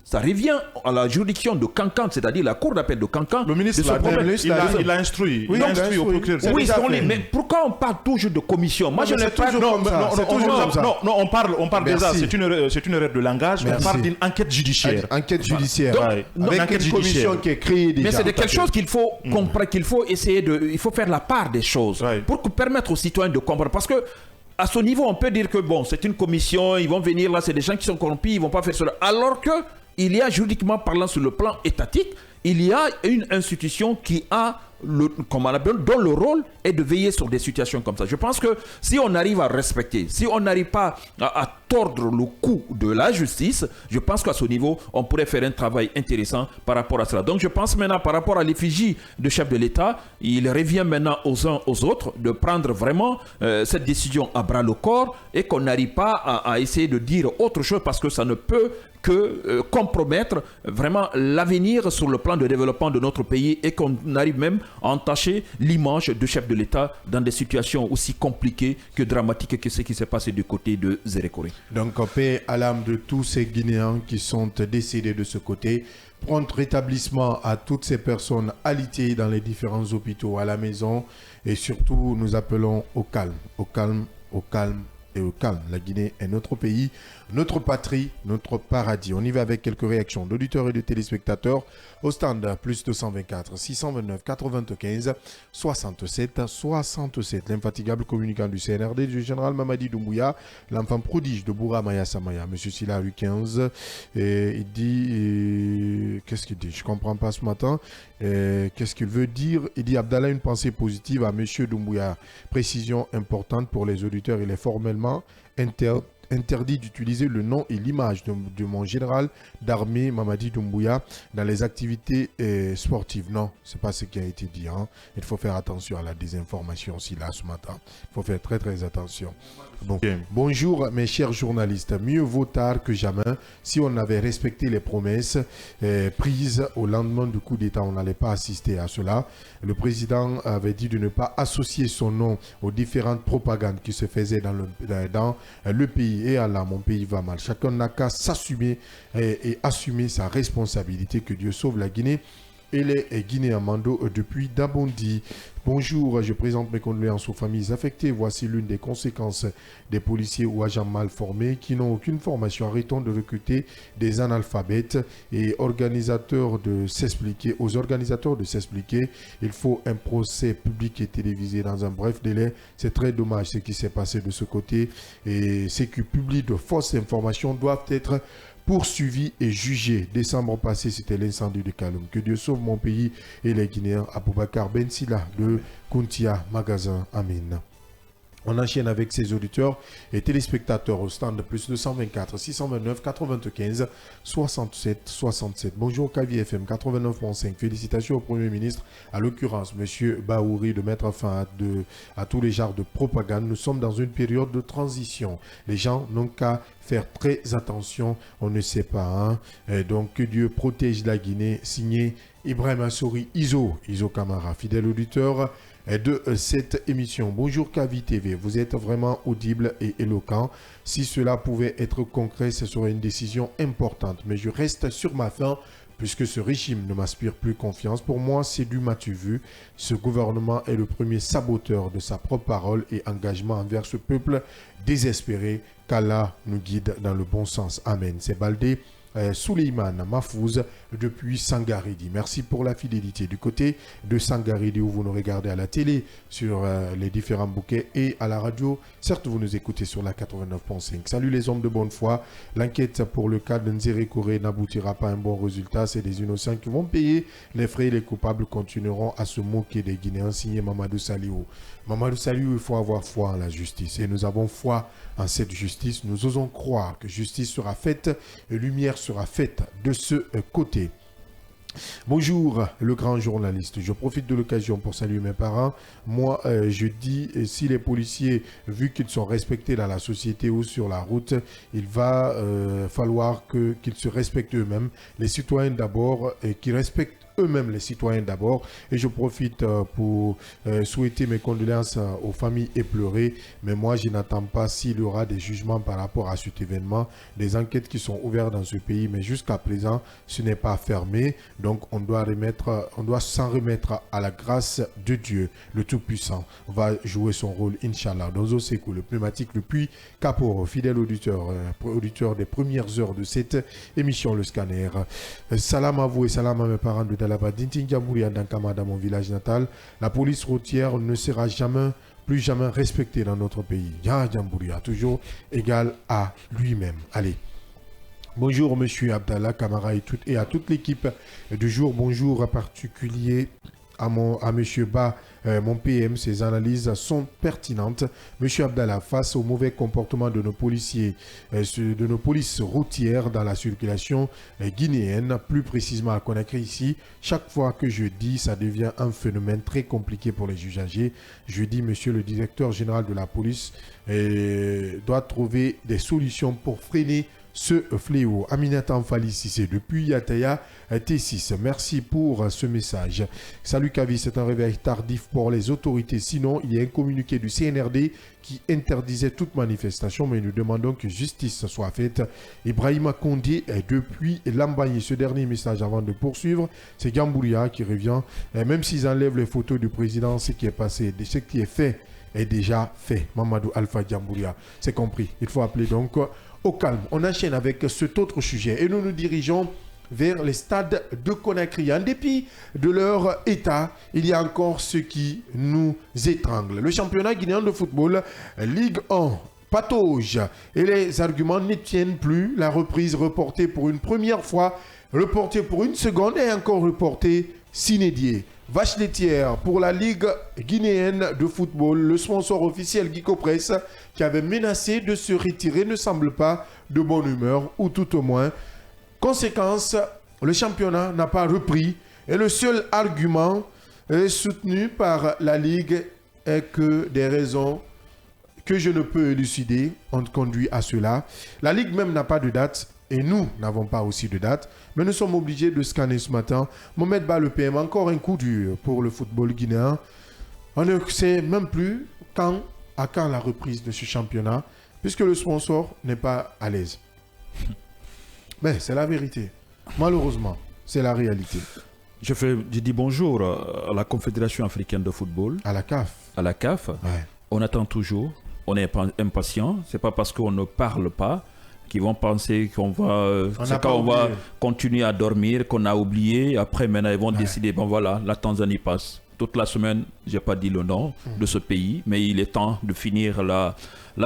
ça revient à la juridiction de Kankan, c'est-à-dire la cour d'appel de Kankan. Le ministre il a instruit. Oui, il a instruit au procureur. Oui, mais pourquoi on parle toujours de commission? Moi, je n'ai pas... Non, on parle déjà, c'est une erreur de langage, on parle d'une enquête judiciaire. Enquête judiciaire. Avec une commission qui est créée déjà. Mais c'est quelque chose qu'il faut comprendre, qu'il faut essayer il faut faire la part des choses pour permettre aux citoyens de comprendre. Parce que à ce niveau, on peut dire que bon, c'est une commission, ils vont venir là, c'est des gens qui sont corrompus, ils ne vont pas faire cela. Alors que il y a juridiquement parlant sur le plan étatique, il y a une institution qui a dont le rôle est de veiller sur des situations comme ça. Je pense que si on arrive à respecter, si on n'arrive pas à tordre le cou de la justice, je pense qu'à ce niveau, on pourrait faire un travail intéressant par rapport à cela. Donc je pense maintenant par rapport à l'effigie de chef de l'État, il revient maintenant aux uns aux autres de prendre vraiment cette décision à bras le corps et qu'on n'arrive pas à essayer de dire autre chose parce que ça ne peut que compromettre vraiment l'avenir sur le plan de développement de notre pays et qu'on arrive même à entacher l'image de chef de l'État dans des situations aussi compliquées que dramatiques que ce qui s'est passé du côté de Zérékoré. Donc, paix à l'âme de tous ces Guinéens qui sont décédés de ce côté. Prompt rétablissement à toutes ces personnes alitées dans les différents hôpitaux, à la maison. Et surtout, nous appelons au calme, au calme, au calme et au calme. La Guinée est notre pays, notre patrie, notre paradis. On y va avec quelques réactions d'auditeurs et de téléspectateurs au stand plus 224 629 95 67 67. L'infatigable communicant du CNRD du général Mamadi Doumbouya, l'enfant prodige de Boura Maya Samaya, monsieur Silla Rue 15. Il dit, qu'est-ce qu'il dit? Je ne comprends pas ce matin. Qu'est-ce qu'il veut dire? Il dit Abdallah, une pensée positive à monsieur Doumbouya. Précision importante pour les auditeurs, il est formellement interdit d'utiliser le nom et l'image de mon général d'armée Mamadi Doumbouya dans les activités sportives. Non, c'est pas ce qui a été dit. Hein. Il faut faire attention à la désinformation aussi là ce matin. Il faut faire très très attention. Bon. Bonjour mes chers journalistes. Mieux vaut tard que jamais. Si on avait respecté les promesses prises au lendemain du coup d'État, on n'allait pas assister à cela. Le président avait dit de ne pas associer son nom aux différentes propagandes qui se faisaient dans le pays. pays, et Allah, mon pays va mal. Chacun n'a qu'à s'assumer et assumer sa responsabilité. Que Dieu sauve la Guinée et les Guinéens. Mando depuis Dabondi. Bonjour, je présente mes condoléances aux familles affectées. Voici l'une des conséquences des policiers ou agents mal formés qui n'ont aucune formation. Arrêtons de recruter des analphabètes et aux organisateurs de s'expliquer. Il faut un procès public et télévisé dans un bref délai. C'est très dommage ce qui s'est passé de ce côté. Et ceux qui publient de fausses informations doivent être poursuivis et jugés. Décembre passé, c'était l'incendie de Kaloum. Que Dieu sauve mon pays et les Guinéens. Aboubacar Bensila de Kuntia Magasin. Amin. On enchaîne avec ses auditeurs et téléspectateurs au stand de plus 224 629 95 67 67. Bonjour Kavi FM 89.5. Félicitations au Premier ministre, à l'occurrence M. Baouri, de mettre fin à tous les genres de propagande. Nous sommes dans une période de transition. Les gens n'ont qu'à faire très attention, on ne sait pas. Donc que Dieu protège la Guinée. Signé Ibrahim Assouri Iso Kamara, fidèle auditeur de cette émission. Bonjour Kavi TV, vous êtes vraiment audible et éloquent. Si cela pouvait être concret, ce serait une décision importante. Mais je reste sur ma faim puisque ce régime ne m'inspire plus confiance. Pour moi, c'est du m'as-tu vu. Ce gouvernement est le premier saboteur de sa propre parole et engagement envers ce peuple désespéré. Qu'Allah nous guide dans le bon sens. Amen. C'est Baldé Souleymane Mahfouz depuis Sangaridi. Merci pour la fidélité. Du côté de Sangaridi, où vous nous regardez à la télé, sur les différents bouquets et à la radio. Certes, vous nous écoutez sur la 89.5. Salut les hommes de bonne foi. L'enquête pour le cas de Nzere Koré n'aboutira pas à un bon résultat. C'est des innocents qui vont payer les frais. Les coupables continueront à se moquer des Guinéens. Signé Mamadou Saliou. Mamadou Saliou, il faut avoir foi en la justice. Et nous avons foi en cette justice. Nous osons croire que justice sera faite et lumière sera faite de ce côté. Bonjour, le grand journaliste. Je profite de l'occasion pour saluer mes parents. Moi, je dis, si les policiers, vu qu'ils sont respectés dans la société ou sur la route, il va falloir qu'ils se respectent eux-mêmes. Les citoyens d'abord, et qu'ils respectent eux-mêmes les citoyens d'abord. Et je profite pour souhaiter mes condoléances aux familles éplorées. Mais moi, je n'attends pas s'il y aura des jugements par rapport à cet événement, des enquêtes qui sont ouvertes dans ce pays. Mais jusqu'à présent, ce n'est pas fermé. Donc, on doit s'en remettre à la grâce de Dieu. Le Tout-Puissant va jouer son rôle, Inch'Allah. Dozo Sekou, le pneumatique, le puits Caporo, fidèle auditeur des premières heures de cette émission, le scanner. Salam à vous et salam à mes parents de Dalaba Dintindiamouria Dankama, dans mon village natal. La police routière ne sera plus jamais respectée dans notre pays. Ya Djambouria, toujours égal à lui-même. Allez. Bonjour Monsieur Abdallah Kamara et à toute l'équipe du jour. Bonjour en particulier à Monsieur Ba, mon PM. Ces analyses sont pertinentes. Monsieur Abdallah, face au mauvais comportement de nos policiers, de nos polices routières dans la circulation guinéenne, plus précisément à Conakry ici, chaque fois que je dis, ça devient un phénomène très compliqué pour les usagers. Je dis, Monsieur le directeur général de la police doit trouver des solutions pour freiner ce fléau. Aminata Amfali Cissé depuis Yataya T6. Merci pour ce message. Salut Kavi, c'est un réveil tardif pour les autorités. Sinon, il y a un communiqué du CNRD qui interdisait toute manifestation, mais nous demandons que justice soit faite. Ibrahima Kondé depuis Lambagne. Ce dernier message avant de poursuivre, c'est Gambouria qui revient. Même s'ils enlèvent les photos du président, ce qui est passé, ce qui est fait est déjà fait. Mamadou Alpha Gambouria, c'est compris. Il faut appeler donc au calme. On enchaîne avec cet autre sujet et nous nous dirigeons vers les stades de Conakry. En dépit de leur état, il y a encore ce qui nous étrangle. Le championnat guinéen de football, Ligue 1, patauge et les arguments ne tiennent plus. La reprise reportée pour une première fois, reportée pour une seconde et encore reportée sine die. Vache laitière pour la Ligue guinéenne de football. Le sponsor officiel Guico Press, qui avait menacé de se retirer, ne semble pas de bonne humeur, ou tout au moins. Conséquence, le championnat n'a pas repris. Et le seul argument soutenu par la Ligue est que des raisons que je ne peux élucider ont conduit à cela. La Ligue même n'a pas de date. Et nous n'avons pas aussi de date, mais nous sommes obligés de scanner ce matin. Mohamed Ba, le PM, encore un coup dur pour le football guinéen. On ne sait même plus quand la reprise de ce championnat. puisque le sponsor n'est pas à l'aise. Mais c'est la vérité. Malheureusement, c'est la réalité. Je dis bonjour à la Confédération africaine de football. À la CAF. À la CAF. Ouais. On attend toujours. On est impatient. C'est pas parce qu'on ne parle pas qu'ils vont penser qu'on va, on va continuer à dormir, qu'on a oublié. Après, maintenant, ils vont décider, bon voilà, la Tanzanie passe. Toute la semaine, je n'ai pas dit le nom de ce pays, mais il est temps de finir la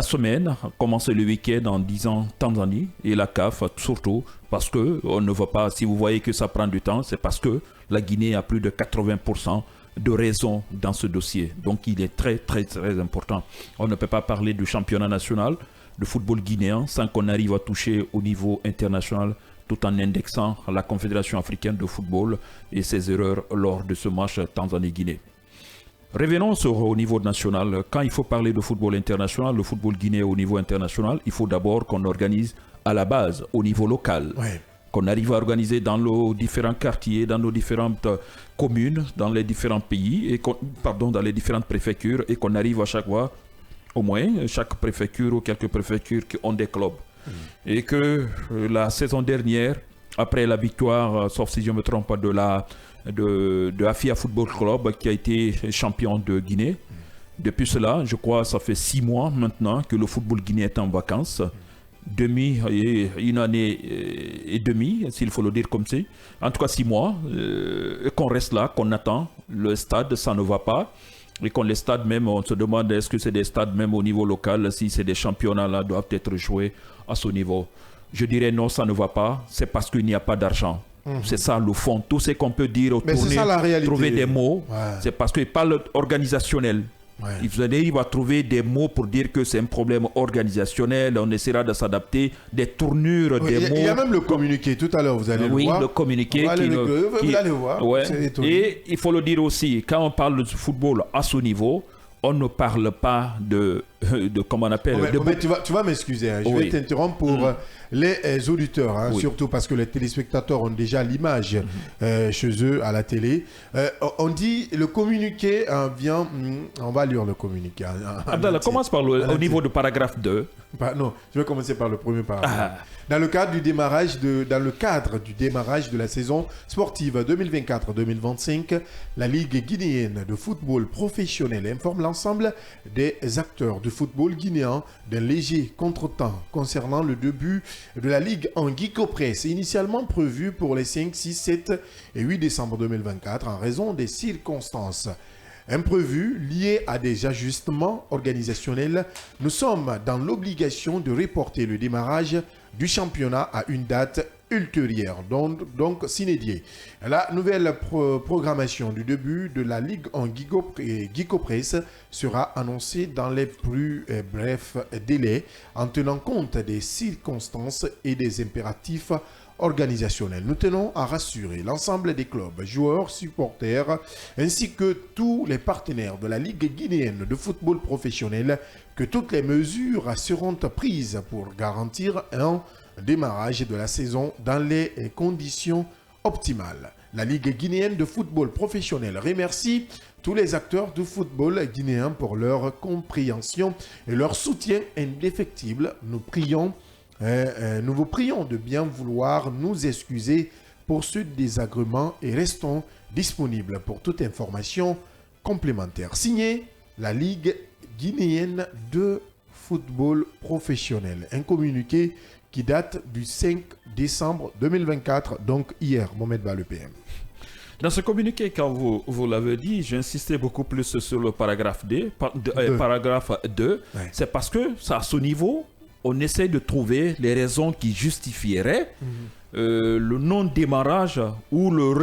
semaine, commencer le week-end en disant Tanzanie et la CAF, surtout parce qu'on ne va pas, si vous voyez que ça prend du temps, c'est parce que la Guinée a plus de 80% de raison dans ce dossier. Donc il est très, très, très important. On ne peut pas parler du championnat national de football guinéen sans qu'on arrive à toucher au niveau international, tout en indexant la Confédération africaine de football et ses erreurs lors de ce match Tanzanie-Guinée. Revenons au niveau national. Quand il faut parler de football international, le football guinéen au niveau international, il faut d'abord qu'on organise à la base, au niveau local. Ouais. Qu'on arrive à organiser dans nos différents quartiers, dans nos différentes communes, dans les différents pays, dans les différentes préfectures, et qu'on arrive à chaque fois, au moins, chaque préfecture ou quelques préfectures qui ont des clubs. Et que la saison dernière, après la victoire, sauf si je ne me trompe pas, de Afia Football Club qui a été champion de Guinée, depuis cela, je crois, ça fait 6 mois maintenant que le football guinéen est en vacances. Une année et demie, s'il faut le dire comme ça. En tout cas 6 mois, et qu'on reste là, qu'on attend. Le stade, ça ne va pas. Et qu'on les stades même, on se demande est-ce que c'est des stades même au niveau local, si c'est des championnats là, doivent être joués à ce niveau. Je dirais non, ça ne va pas. C'est parce qu'il n'y a pas d'argent. C'est ça le fond. Tout ce qu'on peut dire, trouver des mots, c'est parce qu'il parle organisationnel. Ouais. Vous arrivez à trouver des mots pour dire que c'est un problème organisationnel, on essaiera de s'adapter, des tournures, des mots. Il y a même le communiqué, tout à l'heure vous allez le voir. Oui, le communiqué. Vous allez voir. Ouais. Et il faut le dire aussi, quand on parle de football à ce niveau, on ne parle pas de comment on appelle. Tu vas m'excuser, je vais t'interrompre pour les auditeurs, surtout parce que les téléspectateurs ont déjà l'image chez eux à la télé. On dit le communiqué vient. On va lire le communiqué. Abdallah, commence par au niveau du paragraphe 2. Non, je vais commencer par le premier paragraphe. Dans le cadre du démarrage de la saison sportive 2024-2025, la Ligue guinéenne de football professionnel informe l'ensemble des acteurs de football guinéen d'un léger contretemps concernant le début de la Ligue en Guico-Presse, initialement prévu pour les 5, 6, 7 et 8 décembre 2024 en raison des circonstances imprévus liés à des ajustements organisationnels. Nous sommes dans l'obligation de reporter le démarrage du championnat à une date ultérieure, donc s'inédier. La nouvelle programmation du début de la Ligue en Guico-Presse sera annoncée dans les plus brefs délais en tenant compte des circonstances et des impératifs organisationnels. Nous tenons à rassurer l'ensemble des clubs, joueurs, supporters, ainsi que tous les partenaires de la Ligue guinéenne de football professionnel que toutes les mesures seront prises pour garantir un démarrage de la saison dans les conditions optimales. La Ligue guinéenne de football professionnel remercie tous les acteurs du football guinéen pour leur compréhension et leur soutien indéfectible. Nous vous prions de bien vouloir nous excuser pour ce désagrément et restons disponibles pour toute information complémentaire. Signé la Ligue guinéenne de football professionnel. Un communiqué qui date du 5 décembre 2024, donc hier, Mohamed Ba, le PM. Dans ce communiqué, quand vous l'avez dit, j'ai insisté beaucoup plus sur le paragraphe 2. Paragraphe 2, c'est parce que ça, à ce niveau, on essaie de trouver les raisons qui justifieraient le non-démarrage ou le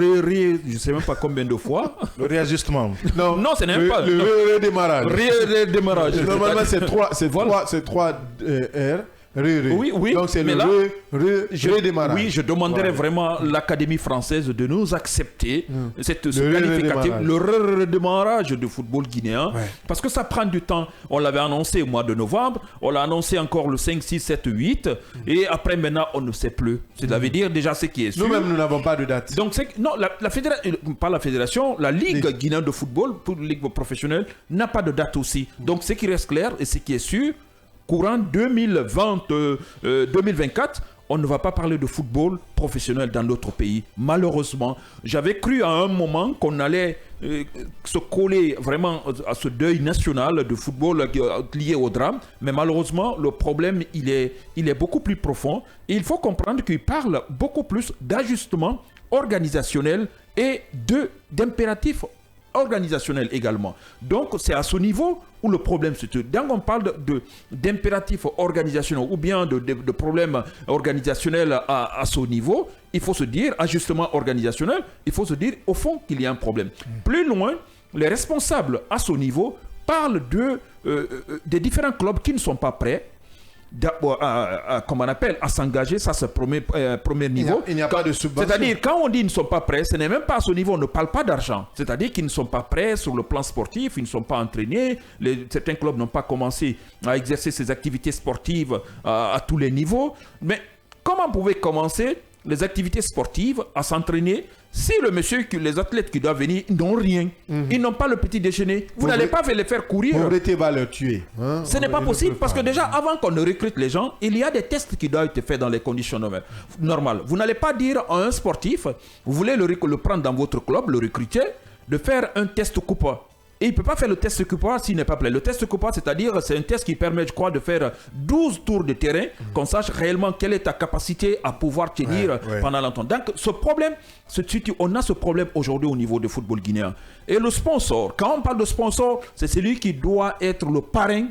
je ne sais même pas combien de fois. Le réajustement. Non, ce n'est même pas. Le redémarrage. Redémarrage. Normalement, c'est 3 R. Oui, donc c'est le redémarrage. Oui, je demanderais vraiment l'Académie française de nous accepter ce qualificatif, le redémarrage du football guinéen, parce que ça prend du temps. On l'avait annoncé au mois de novembre, on l'a annoncé encore le 5, 6, 7, 8, et après maintenant on ne sait plus. Ça veut dire déjà ce qui est sûr. Nous-mêmes, nous n'avons pas de date. Donc, la fédération, la Ligue guinéenne de football, pour la Ligue professionnelle, n'a pas de date aussi. Donc ce qui reste clair et ce qui est sûr, courant 2020-2024, on ne va pas parler de football professionnel dans notre pays. Malheureusement, j'avais cru à un moment qu'on allait se coller vraiment à ce deuil national de football lié au drame. Mais malheureusement, le problème, il est beaucoup plus profond. Et il faut comprendre qu'il parle beaucoup plus d'ajustement organisationnel et d'impératifs organisationnel également. Donc, c'est à ce niveau où le problème se trouve. Donc, on parle d'impératifs organisationnels ou bien de problèmes organisationnels à ce niveau. Il faut se dire, ajustement organisationnel, il faut se dire au fond qu'il y a un problème. Plus loin, les responsables à ce niveau parlent des différents clubs qui ne sont pas prêts comme on appelle, à s'engager. Ça, c'est le premier niveau. Il n'y a pas de subvention. C'est-à-dire, quand on dit qu'ils ne sont pas prêts, ce n'est même pas à ce niveau, on ne parle pas d'argent. C'est-à-dire qu'ils ne sont pas prêts sur le plan sportif, ils ne sont pas entraînés. Certains clubs n'ont pas commencé à exercer ces activités sportives à tous les niveaux. Mais comment pouvez commencer les activités sportives à s'entraîner si les athlètes qui doivent venir n'ont rien, ils n'ont pas le petit déjeuner, vous n'allez pas les faire courir. Pauvreté va leur tuer. Ce n'est pas possible parce que déjà avant qu'on ne recrute les gens, il y a des tests qui doivent être faits dans les conditions normales. Vous n'allez pas dire à un sportif, vous voulez le prendre dans votre club, le recruter, de faire un test coupa. Et il ne peut pas faire le test Coupa s'il n'est pas prêt. Le test Coupa, c'est-à-dire, c'est un test qui permet, je crois, de faire 12 tours de terrain, qu'on sache réellement quelle est ta capacité à pouvoir tenir pendant longtemps. Donc, ce problème, on a ce problème aujourd'hui au niveau du football guinéen. Et le sponsor, quand on parle de sponsor, c'est celui qui doit être le parrain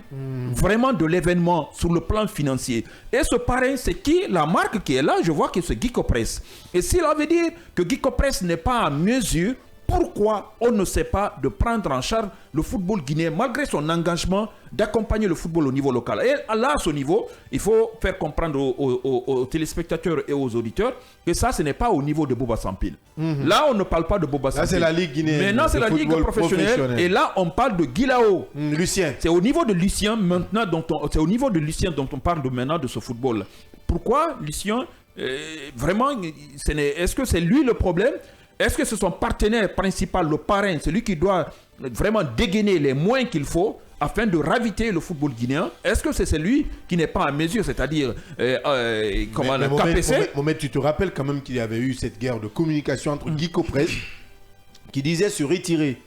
vraiment de l'événement sur le plan financier. Et ce parrain, c'est qui? La marque qui est là, je vois que c'est Guico Press. Et cela veut dire que Guico Press n'est pas à mesure. Pourquoi on ne sait pas de prendre en charge le football guinéen malgré son engagement d'accompagner le football au niveau local? Et là, à ce niveau, il faut faire comprendre aux téléspectateurs et aux auditeurs que ça, ce n'est pas au niveau de Boba Sampil. Là, on ne parle pas de Boba Sampil. Là, c'est la Ligue guinéenne. Maintenant, c'est la Ligue professionnelle. Et là, on parle de Guilao. Lucien. C'est au niveau de Lucien maintenant c'est au niveau de Lucien dont on parle maintenant de ce football. Pourquoi Lucien vraiment, est-ce que c'est lui le problème? Est-ce que c'est son partenaire principal, le parrain, celui qui doit vraiment dégainer les moyens qu'il faut afin de raviter le football guinéen? Est-ce que c'est celui qui n'est pas à mesure, c'est-à-dire comment le KPC? Mohamed, tu te rappelles quand même qu'il y avait eu cette guerre de communication entre Guico Press qui disait se retirer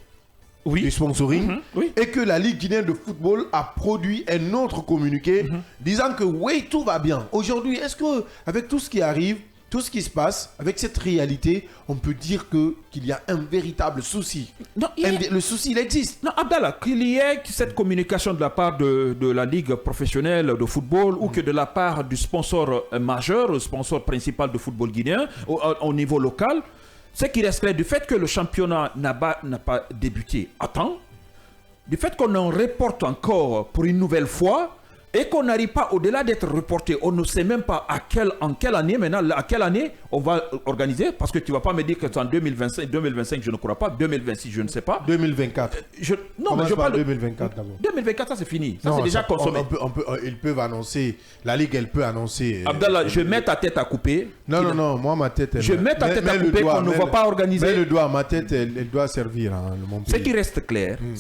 du sponsoring et que la Ligue guinéenne de football a produit un autre communiqué disant que oui, tout va bien. Aujourd'hui, est-ce que avec tout ce qui arrive, tout ce qui se passe, avec cette réalité, on peut dire qu'il y a un véritable souci. Non, le souci, il existe. Non, Abdallah, qu'il y ait cette communication de la part de la Ligue professionnelle de football ou que de la part du sponsor majeur, le sponsor principal de football guinéen au niveau local, c'est qu'il reste clair du fait que le championnat n'a pas débuté à temps, du fait qu'on en reporte encore pour une nouvelle fois, et qu'on n'arrive pas au-delà d'être reporté. On ne sait même pas en quelle année maintenant, à quelle année on va organiser, parce que tu ne vas pas me dire que c'est en 2025, je ne crois pas, 2026, je ne sais pas. 2024. Non, mais je parle de 2024 d'abord. 2024, ça c'est fini. Ça c'est déjà consommé. Ils peuvent annoncer, la Ligue, elle peut annoncer. Abdallah, je mets ta tête à couper. Non, moi ma tête. Je mets ta tête à couper qu'on ne va pas organiser. Mais le doigt, ma tête, elle doit servir mon pays. Ce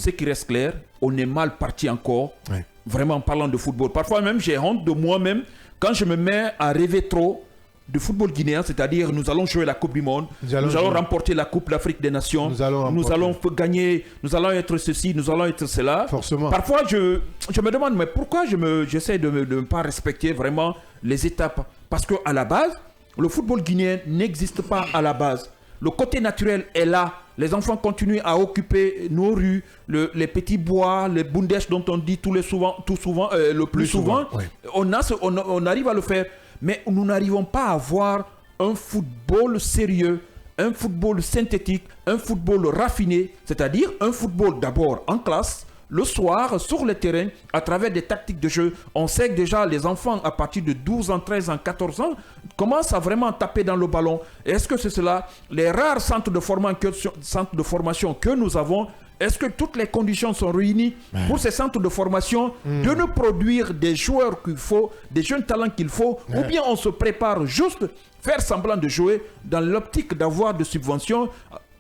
qui reste clair, on est mal parti encore. Ouais. Vraiment en parlant de football. Parfois même, j'ai honte de moi-même quand je me mets à rêver trop de football guinéen, c'est-à-dire nous allons jouer la Coupe du Monde, nous allons remporter la Coupe d'Afrique des Nations, nous allons gagner, nous allons être ceci, nous allons être cela. Forcément. Parfois, je me demande, mais pourquoi j'essaie de ne pas respecter vraiment les étapes? Parce qu'à la base, le football guinéen n'existe pas à la base. Le côté naturel est là. Les enfants continuent à occuper nos rues, les petits bois, les bundesh dont on dit le plus souvent. Oui. On arrive à le faire. Mais nous n'arrivons pas à avoir un football sérieux, un football synthétique, un football raffiné. C'est-à-dire un football d'abord en classe, le soir, sur le terrain, à travers des tactiques de jeu. On sait que déjà les enfants à partir de 12 ans, 13 ans, 14 ans commencent à vraiment taper dans le ballon. Est-ce que c'est cela? Les rares centres de formation que nous avons, est-ce que toutes les conditions sont réunies pour ces centres de formation de nous produire des joueurs qu'il faut, des jeunes talents qu'il faut, ou bien on se prépare juste faire semblant de jouer dans l'optique d'avoir des subventions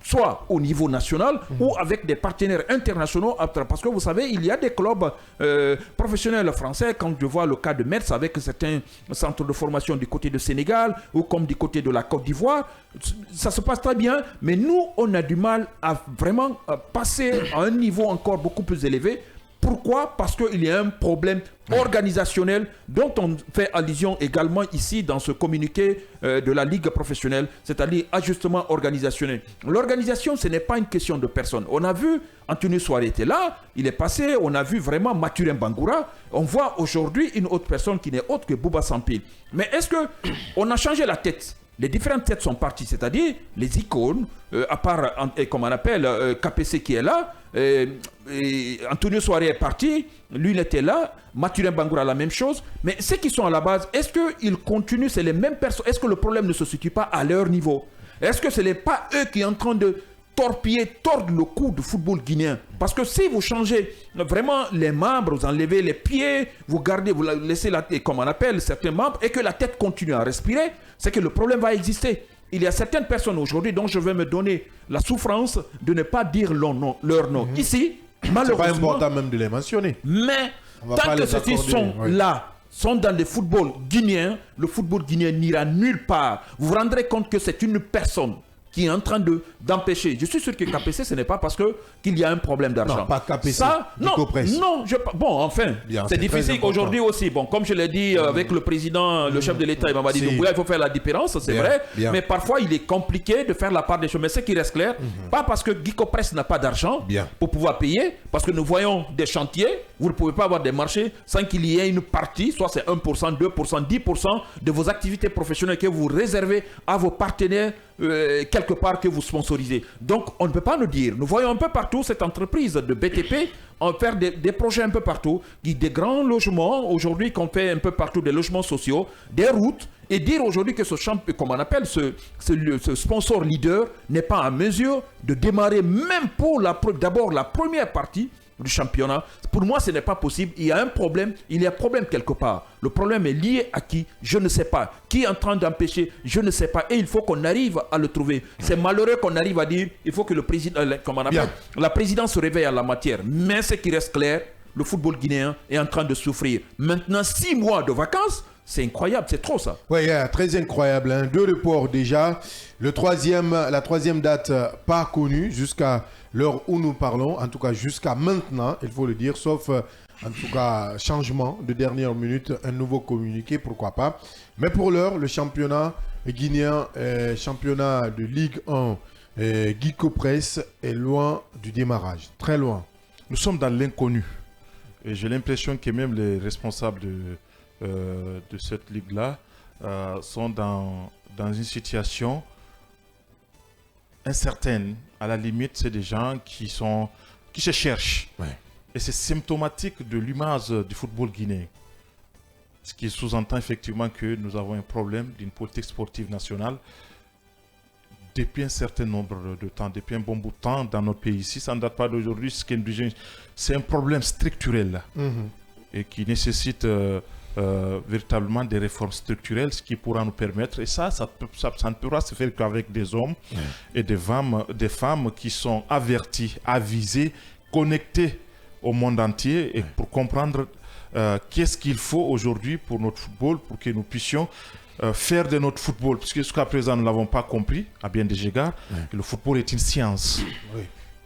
soit au niveau national ou avec des partenaires internationaux. Parce que vous savez, il y a des clubs professionnels français, quand je vois le cas de Metz avec certains centres de formation du côté du Sénégal ou comme du côté de la Côte d'Ivoire, ça se passe très bien, mais nous, on a du mal à vraiment passer à un niveau encore beaucoup plus élevé. Pourquoi? Parce qu'il y a un problème organisationnel dont on fait allusion également ici dans ce communiqué de la Ligue professionnelle, c'est-à-dire ajustement organisationnel. L'organisation, ce n'est pas une question de personne. On a vu, Anthony Souaré était là, il est passé, on a vu vraiment Mathurin Bangoura, on voit aujourd'hui une autre personne qui n'est autre que Bouba Sampil. Mais est-ce qu'on a changé la tête? Les différentes têtes sont parties, c'est-à-dire les icônes, à part, comme on appelle, KPC qui est là, Antonio Souaré est parti, lui il était là, Mathurin Bangoura la même chose, mais ceux qui sont à la base, est-ce qu'ils continuent, c'est les mêmes personnes, est-ce que le problème ne se situe pas à leur niveau? Est-ce que ce n'est pas eux qui sont en train de tordre le cou du football guinéen? Parce que si vous changez vraiment les membres, vous enlevez les pieds, vous gardez, vous laissez comme on appelle certains membres, et que la tête continue à respirer, c'est que le problème va exister. Il y a certaines personnes aujourd'hui dont je vais me donner la souffrance de ne pas dire leur nom. Ici, malheureusement... C'est pas important même de les mentionner. Mais tant que ceux-ci sont là, sont dans le football guinéen n'ira nulle part. Vous vous rendrez compte que c'est une personne qui est en train d'empêcher. Je suis sûr que KPC, ce n'est pas parce qu'il y a un problème d'argent. Non, pas KPC. Ça, non, bon, enfin, c'est difficile aujourd'hui aussi. Bon, comme je l'ai dit avec le président, le chef de l'État, il m'a dit, il faut faire la différence, c'est vrai. Mais parfois, il est compliqué de faire la part des choses. Mais ce qui reste clair, pas parce que Guico Press n'a pas d'argent pour pouvoir payer, parce que nous voyons des chantiers, vous ne pouvez pas avoir des marchés sans qu'il y ait une partie, soit c'est 1%, 2%, 10% de vos activités professionnelles que vous réservez à vos partenaires quelque part que vous sponsorisez. Donc, on ne peut pas nous dire. Nous voyons un peu partout cette entreprise de BTP en faire des projets un peu partout, des grands logements, aujourd'hui qu'on fait un peu partout, des logements sociaux, des routes, et dire aujourd'hui que ce champion, comme on appelle ce sponsor leader, n'est pas en mesure de démarrer même pour d'abord la première partie du championnat. Pour moi, ce n'est pas possible. Il y a un problème. Il y a un problème quelque part. Le problème est lié à qui? Je ne sais pas. Qui est en train d'empêcher? Je ne sais pas. Et il faut qu'on arrive à le trouver. C'est malheureux qu'on arrive à dire il faut que le président, comment on appelle, la présidence se réveille à la matière. Mais ce qui reste clair, le football guinéen est en train de souffrir. Maintenant, 6 mois de vacances, c'est incroyable, c'est trop ça. Oui, très incroyable. Hein. 2 reports déjà. La troisième date pas connue jusqu'à l'heure où nous parlons, en tout cas jusqu'à maintenant, il faut le dire, sauf en tout cas changement de dernière minute, un nouveau communiqué, pourquoi pas. Mais pour l'heure, le championnat guinéen, championnat de Ligue 1, Guico Press est loin du démarrage, très loin. Nous sommes dans l'inconnu. Et j'ai l'impression que même les responsables de cette ligue-là sont dans une situation incertaine. À la limite, c'est des gens qui se cherchent. Ouais. Et c'est symptomatique de l'image du football guinéen. Ce qui sous-entend effectivement que nous avons un problème d'une politique sportive nationale depuis un certain nombre de temps, depuis un bon bout de temps dans notre pays ici. Ça ne date pas d'aujourd'hui. C'est un problème structurel et qui nécessite véritablement des réformes structurelles, ce qui pourra nous permettre, et ça ne pourra se faire qu'avec des hommes et des femmes qui sont avertis, avisés, connectés au monde entier et pour comprendre qu'est-ce qu'il faut aujourd'hui pour notre football, pour que nous puissions faire de notre football, parce que jusqu'à présent nous ne l'avons pas compris à bien des égards, que le football est une science.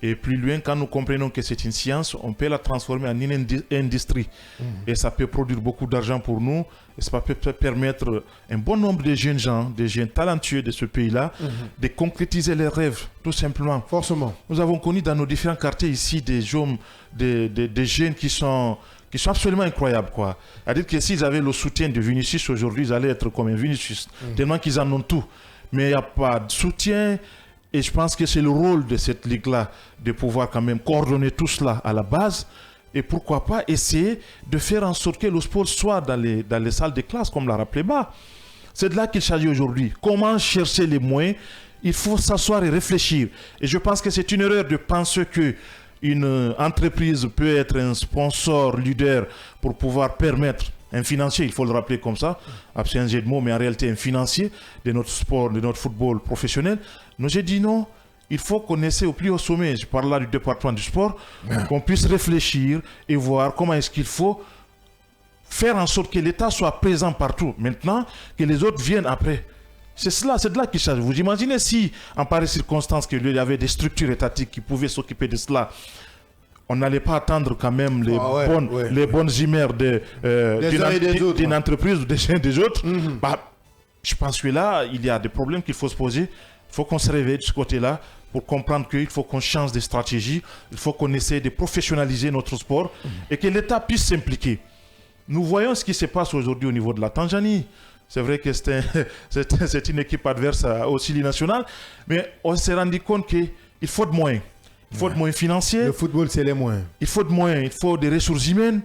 Et plus loin, quand nous comprenons que c'est une science, on peut la transformer en une industrie. Et ça peut produire beaucoup d'argent pour nous. Et ça peut permettre un bon nombre de jeunes gens, des jeunes talentueux de ce pays-là, de concrétiser leurs rêves, tout simplement. Forcément. Nous avons connu dans nos différents quartiers ici des jeunes qui sont absolument incroyables, quoi. C'est-à-dire que s'ils avaient le soutien de Vinicius aujourd'hui, ils allaient être comme un Vinicius, tellement qu'ils en ont tout. Mais il n'y a pas de soutien. Et je pense que c'est le rôle de cette ligue-là de pouvoir quand même coordonner tout cela à la base. Et pourquoi pas essayer de faire en sorte que le sport soit dans les salles de classe, comme l'a rappelé Ba. C'est de là qu'il s'agit aujourd'hui. Comment chercher les moyens? Il faut s'asseoir et réfléchir. Et je pense que c'est une erreur de penser qu'une entreprise peut être un sponsor leader pour pouvoir permettre un financier, il faut le rappeler comme ça, c'est un jeu de mots, mais en réalité un financier de notre sport, de notre football professionnel. Nous j'ai dit non, il faut qu'on essaie au plus haut sommet, je parle là du département du sport, qu'on puisse réfléchir et voir comment est-ce qu'il faut faire en sorte que l'État soit présent partout. Maintenant, que les autres viennent après. C'est de là qu'il s'agit. Vous imaginez si, en pareille circonstance, qu'il y avait des structures étatiques qui pouvaient s'occuper de cela, on n'allait pas attendre quand même les bonnes humeurs d'une entreprise ou des autres. Je pense que là, il y a des problèmes qu'il faut se poser. Il faut qu'on se réveille de ce côté-là pour comprendre qu'il faut qu'on change de stratégie. Il faut qu'on essaie de professionnaliser notre sport et que l'État puisse s'impliquer. Nous voyons ce qui se passe aujourd'hui au niveau de la Tanzanie. C'est vrai que c'est une équipe adverse au Sili national, mais on s'est rendu compte qu'il faut de moyens. Il faut de moyens financiers. Le football, c'est les moyens. Il faut de moyens, il faut des ressources humaines.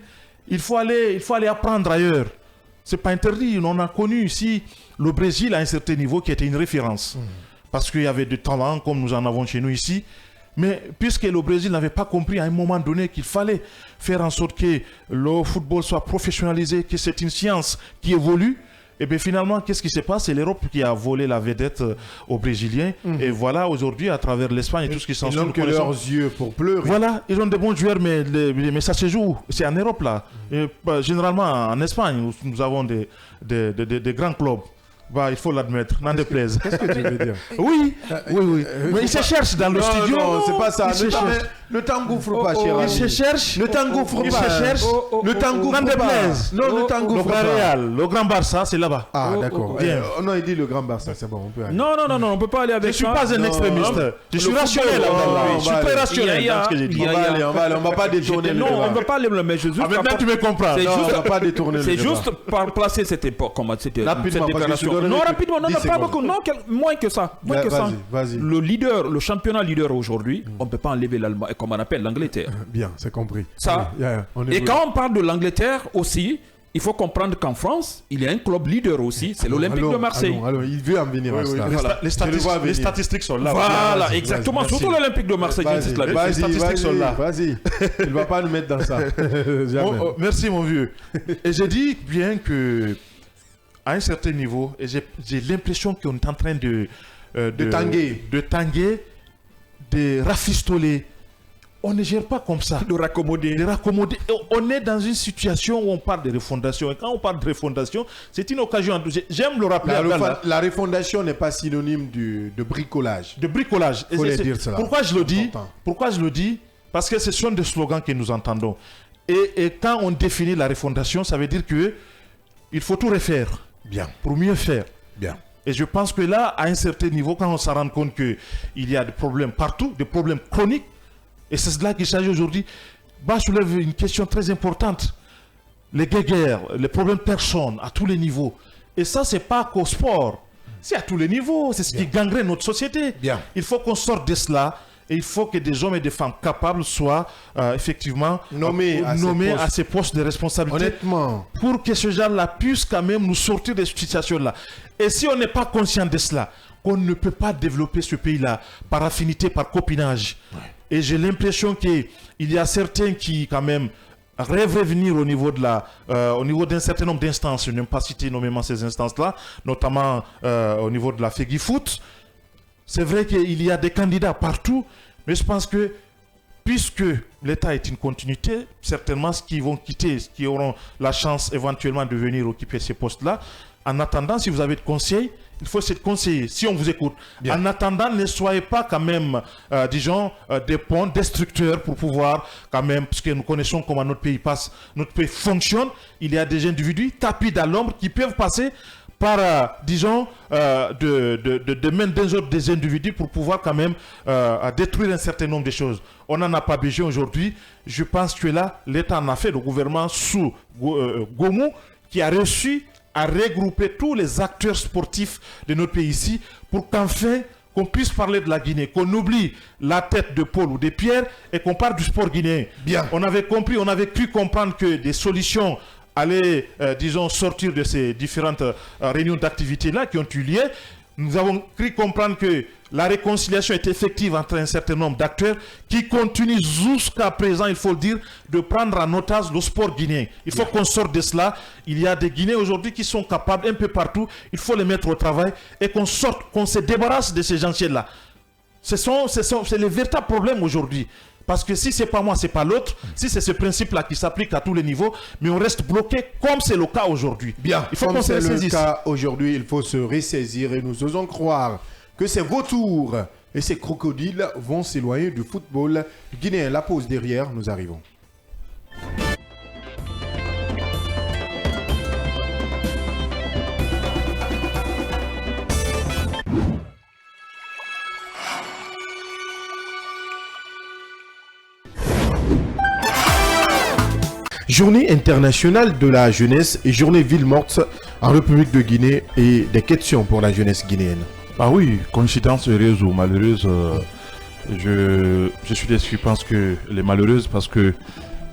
Il faut aller apprendre ailleurs. Ce n'est pas interdit. On a connu ici le Brésil à un certain niveau qui était une référence. Parce qu'il y avait du talent comme nous en avons chez nous ici. Mais puisque le Brésil n'avait pas compris à un moment donné qu'il fallait faire en sorte que le football soit professionnalisé, que c'est une science qui évolue, et bien finalement, qu'est-ce qui se passe? C'est l'Europe qui a volé la vedette aux Brésiliens. Et voilà, aujourd'hui, à travers l'Espagne et tout ce qui s'en suit. Ils n'ont que leurs yeux pour pleurer. Voilà, ils ont de bons joueurs, mais ça se joue. C'est en Europe, là. Et, généralement, en Espagne, où nous avons des grands clubs. Il faut l'admettre, n'en déplaise. Qu'est-ce que tu veux dire? Oui. Mais ils se cherchent dans le studio. Non, c'est pas ça. Ne t'engouffre pas, cher ami. Ils se cherchent. Ne t'engouffre pas. Ils se cherchent. Ne t'engouffre pas. N'en déplaise. Non, ne t'engouffre pas. Le Real, le Grand Barça, c'est là-bas. Ah, d'accord. Bien. Non, il dit le Grand Barça, c'est bon, on peut aller. Non, on peut pas aller avec ça. Je ne suis pas un extrémiste. Je suis rationnel. Je suis très rationnel dans ce que j'ai dit. On va pas détourner le débat. Non, on ne va pas aller, mais je juste. Maintenant, tu me comprends. Non, on va pas détourner le débat. C'est juste par placer cette époque, comme cette déclaration. Non, rapidement, non, pas beaucoup, non, moins que ça. Vas-y. Le championnat leader aujourd'hui, on ne peut pas enlever l'Allemagne, comme on appelle l'Angleterre. Bien, c'est compris. Ça. Et quand on parle de l'Angleterre aussi, il faut comprendre qu'en France, il y a un club leader aussi, c'est l'Olympique de Marseille. Alors, il veut en venir à ça. Les statistiques sont là. Voilà, exactement. Surtout l'Olympique de Marseille. Les statistiques sont là. Vas-y. Il ne va pas nous mettre dans ça. Merci, mon vieux. Et j'ai dit bien que à un certain niveau, et j'ai l'impression qu'on est en train de tanguer, de rafistoler. On ne gère pas comme ça. De raccommoder. On est dans une situation où on parle de refondation. Et quand on parle de refondation, c'est une occasion. J'aime le rappeler. La refondation n'est pas synonyme de bricolage. De bricolage. Il faut dire cela. Pourquoi je le dis? Parce que ce sont des slogans que nous entendons. Et quand on définit la refondation, ça veut dire qu'il faut tout refaire. Bien. Pour mieux faire. Bien. Et je pense que là, à un certain niveau, quand on se rend compte qu'il y a des problèmes partout, des problèmes chroniques, et c'est de là qu'il s'agit aujourd'hui, soulève une question très importante. Les guerres, les problèmes de personnes, à tous les niveaux. Et ça, c'est pas qu'au sport. C'est à tous les niveaux. C'est ce qui gangrène notre société. Bien. Il faut qu'on sorte de cela. Et il faut que des hommes et des femmes capables soient effectivement nommés à ces postes de responsabilité. Honnêtement. Pour que ce genre-là puisse quand même nous sortir de cette situation-là. Et si on n'est pas conscient de cela, on ne peut pas développer ce pays-là par affinité, par copinage. Ouais. Et j'ai l'impression qu'il y a certains qui quand même rêveraient venir au niveau d'un certain nombre d'instances. Je n'aime pas citer nommément ces instances-là, notamment au niveau de la FEGIFOOT. C'est vrai qu'il y a des candidats partout, mais je pense que puisque l'État est une continuité, certainement ceux qui vont quitter, ceux qui auront la chance éventuellement de venir occuper ces postes-là, en attendant, si vous avez de conseils, il faut se conseiller, si on vous écoute. Bien. En attendant, ne soyez pas quand même, des ponts destructeurs pour pouvoir quand même, parce que nous connaissons comment notre pays passe, notre pays fonctionne, il y a des individus tapis dans l'ombre qui peuvent passer par, de main des individus pour pouvoir quand même détruire un certain nombre de choses. On n'en a pas besoin aujourd'hui. Je pense que là, l'État en a fait, le gouvernement sous Gomu, qui a réussi à regrouper tous les acteurs sportifs de notre pays ici pour qu'enfin, qu'on puisse parler de la Guinée, qu'on oublie la tête de Paul ou de Pierre et qu'on parle du sport guinéen. Bien. On avait cru comprendre que des solutions aller, sortir de ces différentes réunions d'activité-là qui ont eu lieu. Nous avons cru comprendre que la réconciliation est effective entre un certain nombre d'acteurs qui continuent jusqu'à présent, il faut le dire, de prendre en otage le sport guinéen. Il faut qu'on sorte de cela. Il y a des Guinéens aujourd'hui qui sont capables un peu partout. Il faut les mettre au travail et qu'on se débarrasse de ces gens-là. C'est le véritable problème aujourd'hui. Parce que si ce n'est pas moi, ce n'est pas l'autre. Si c'est ce principe-là qui s'applique à tous les niveaux, mais on reste bloqué comme c'est le cas aujourd'hui. Bien, il faut qu'on se ressaisisse. Le cas aujourd'hui, il faut se ressaisir et nous osons croire que ces vautours et ces crocodiles vont s'éloigner du football guinéen. La pause derrière, nous arrivons. Journée internationale de la jeunesse et journée ville morte en République de Guinée et des questions pour la jeunesse guinéenne. Ah oui, coïncidence heureuse ou malheureuse, je suis déçu, je pense qu'elle est malheureuse parce que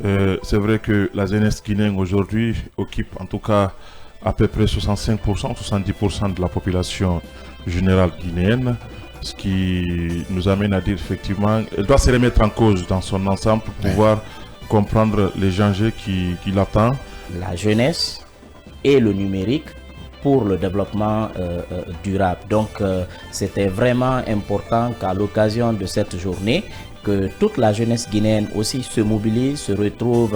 c'est vrai que la jeunesse guinéenne aujourd'hui occupe en tout cas à peu près 65%, 70% de la population générale guinéenne, ce qui nous amène à dire effectivement, elle doit se remettre en cause dans son ensemble pour pouvoir comprendre les enjeux qui l'attendent. La jeunesse et le numérique pour le développement durable. Donc c'était vraiment important qu'à l'occasion de cette journée, que toute la jeunesse guinéenne aussi se mobilise, se retrouve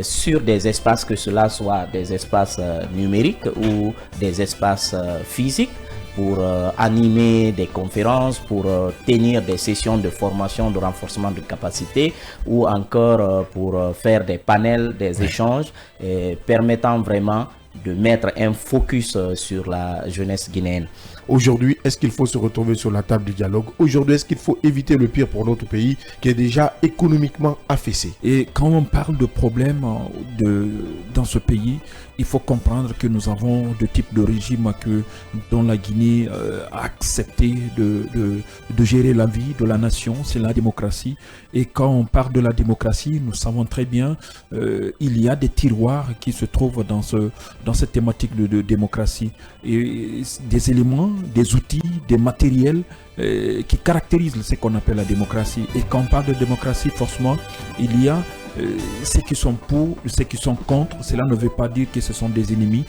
sur des espaces, que cela soit des espaces numériques ou des espaces physiques, pour animer des conférences, pour tenir des sessions de formation, de renforcement de capacité, ou encore pour faire des panels, des échanges, permettant vraiment de mettre un focus sur la jeunesse guinéenne. Aujourd'hui, est-ce qu'il faut se retrouver sur la table du dialogue? Aujourd'hui, est-ce qu'il faut éviter le pire pour notre pays qui est déjà économiquement affaissé? Et quand on parle de problèmes dans ce pays, il faut comprendre que nous avons deux types de régimes dont la Guinée a accepté de gérer la vie de la nation, c'est la démocratie. Et quand on parle de la démocratie, nous savons très bien il y a des tiroirs qui se trouvent dans cette thématique de démocratie. Et des éléments, des outils, des matériels qui caractérisent ce qu'on appelle la démocratie. Et quand on parle de démocratie, forcément, il y a ceux qui sont pour, ceux qui sont contre. Cela ne veut pas dire que ce sont des ennemis.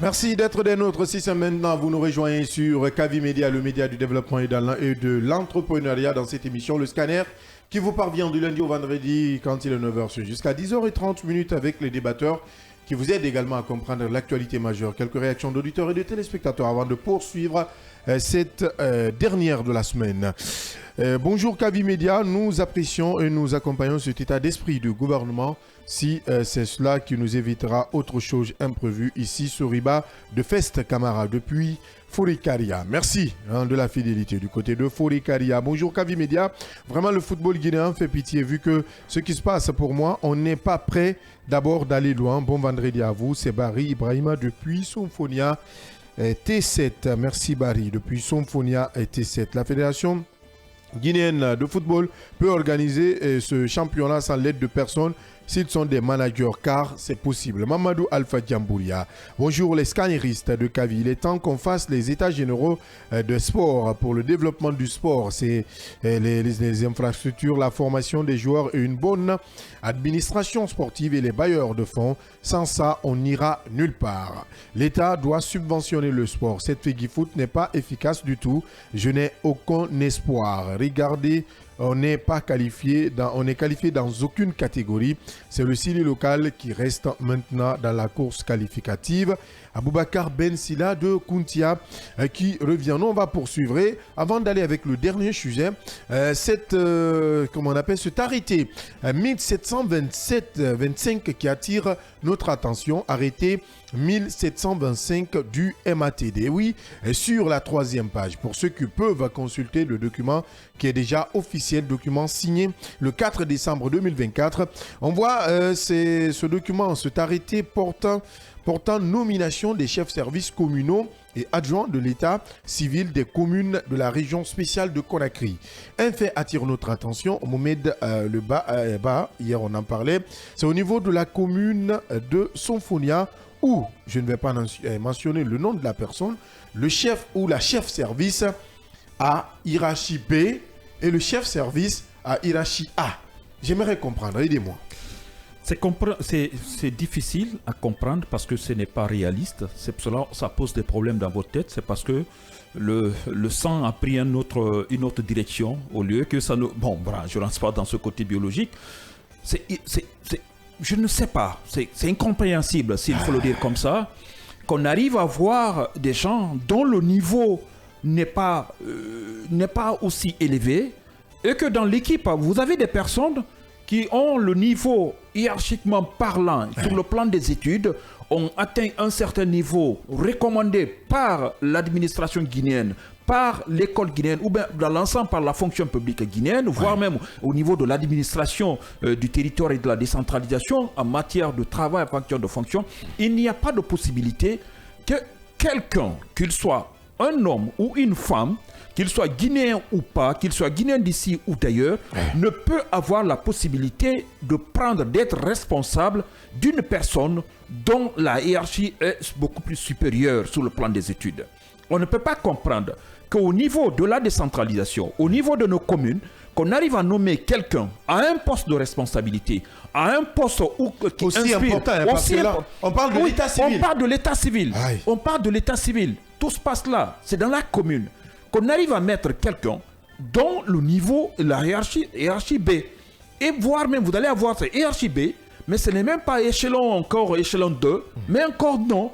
Merci d'être des nôtres. Si c'est maintenant, vous nous rejoignez sur Kavi Média, le média du développement et de l'entrepreneuriat dans cette émission, le scanner, qui vous parvient du lundi au vendredi quand il est 9h jusqu'à 10h30 avec les débatteurs qui vous aident également à comprendre l'actualité majeure. Quelques réactions d'auditeurs et de téléspectateurs avant de poursuivre cette dernière de la semaine. Bonjour Kavi Média, nous apprécions et nous accompagnons cet état d'esprit du gouvernement si c'est cela qui nous évitera autre chose imprévue ici sur Riba de Fest Camara depuis Fourikaria. Merci de la fidélité du côté de Fourikaria. Bonjour Kavi Média, vraiment le football guinéen fait pitié vu que ce qui se passe pour moi, on n'est pas prêt d'abord d'aller loin. Bon vendredi à vous, c'est Barry Ibrahima depuis Symphonia T7. Merci Barry depuis Symphonia T7. La fédération guinéenne de football peut organiser ce championnat sans l'aide de personne s'ils sont des managers, car c'est possible. Mamadou Alpha Diambouria. Bonjour les scanneristes de Kavi. Il est temps qu'on fasse les états généraux de sport pour le développement du sport. C'est les infrastructures, la formation des joueurs et une bonne administration sportive et les bailleurs de fonds. Sans ça, on n'ira nulle part. L'État doit subventionner le sport. Cette Fegifoot n'est pas efficace du tout. Je n'ai aucun espoir. Regardez, on est qualifié dans aucune catégorie. C'est le Sili local qui reste maintenant dans la course qualificative. Aboubakar Ben Sila de Kountia qui revient. Nous, on va poursuivre. Avant d'aller avec le dernier sujet, cet arrêté 1727-25 qui attire notre attention. Arrêté 1725 du MATD. Oui, sur la 3e page. Pour ceux qui peuvent consulter le document qui est déjà officiel, document signé le 4 décembre 2024. On voit ce document, cet arrêté portant nomination des chefs services communaux et adjoints de l'État civil des communes de la région spéciale de Conakry. Un fait attire notre attention, Mohamed hier on en parlait, c'est au niveau de la commune de Symphonia où, je ne vais pas mentionner le nom de la personne, le chef ou la chef service à hiérarchie B et le chef service à hiérarchie A. J'aimerais comprendre, aidez-moi. C'est difficile à comprendre parce que ce n'est pas réaliste. C'est pour cela que ça pose des problèmes dans votre tête. C'est parce que le sang a pris une autre direction au lieu que ça ne... Bon, je ne lance pas dans ce côté biologique. Je ne sais pas. C'est incompréhensible, s'il faut le dire comme ça, qu'on arrive à voir des gens dont le niveau n'est pas aussi élevé et que dans l'équipe, vous avez des personnes qui ont le niveau hiérarchiquement parlant sur le plan des études, ont atteint un certain niveau recommandé par l'administration guinéenne, par l'école guinéenne ou bien dans l'ensemble par la fonction publique guinéenne, voire même au niveau de l'administration du territoire et de la décentralisation en matière de travail, en fonction, il n'y a pas de possibilité que quelqu'un, qu'il soit un homme ou une femme, qu'il soit guinéen ou pas, qu'il soit guinéen d'ici ou d'ailleurs, ne peut avoir la possibilité d'être responsable d'une personne dont la hiérarchie est beaucoup plus supérieure sur le plan des études. On ne peut pas comprendre qu'au niveau de la décentralisation, au niveau de nos communes, qu'on arrive à nommer quelqu'un à un poste de responsabilité, à un poste qui aussi inspire, important, parce que là, on parle de l'état civil. On parle de l'état civil. Aïe. On parle de l'état civil. Tout se passe là. C'est dans la commune qu'on arrive à mettre quelqu'un dont le niveau, la hiérarchie B. Et voire même, vous allez avoir cette hiérarchie B, mais ce n'est même pas échelon 2, mais encore non.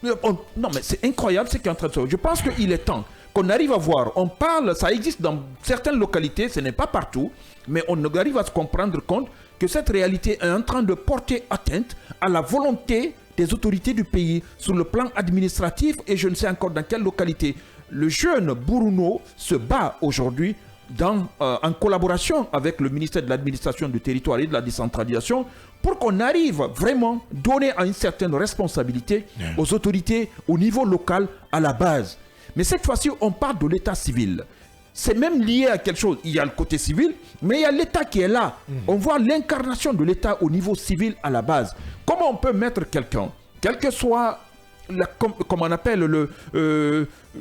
Non, mais c'est incroyable ce qui est en train de se faire. Je pense qu'il est temps qu'on arrive à voir. On parle, ça existe dans certaines localités, ce n'est pas partout, mais on arrive à se comprendre compte que cette réalité est en train de porter atteinte à la volonté des autorités du pays sur le plan administratif et je ne sais encore dans quelle localité. Le jeune Bourouno se bat aujourd'hui en collaboration avec le ministère de l'administration du territoire et de la décentralisation pour qu'on arrive vraiment à donner une certaine responsabilité aux autorités au niveau local à la base. Mais cette fois-ci, on parle de l'état civil. C'est même lié à quelque chose. Il y a le côté civil, mais il y a l'état qui est là. On voit l'incarnation de l'état au niveau civil à la base. Comment on peut mettre quelqu'un, quel que soit comme on appelle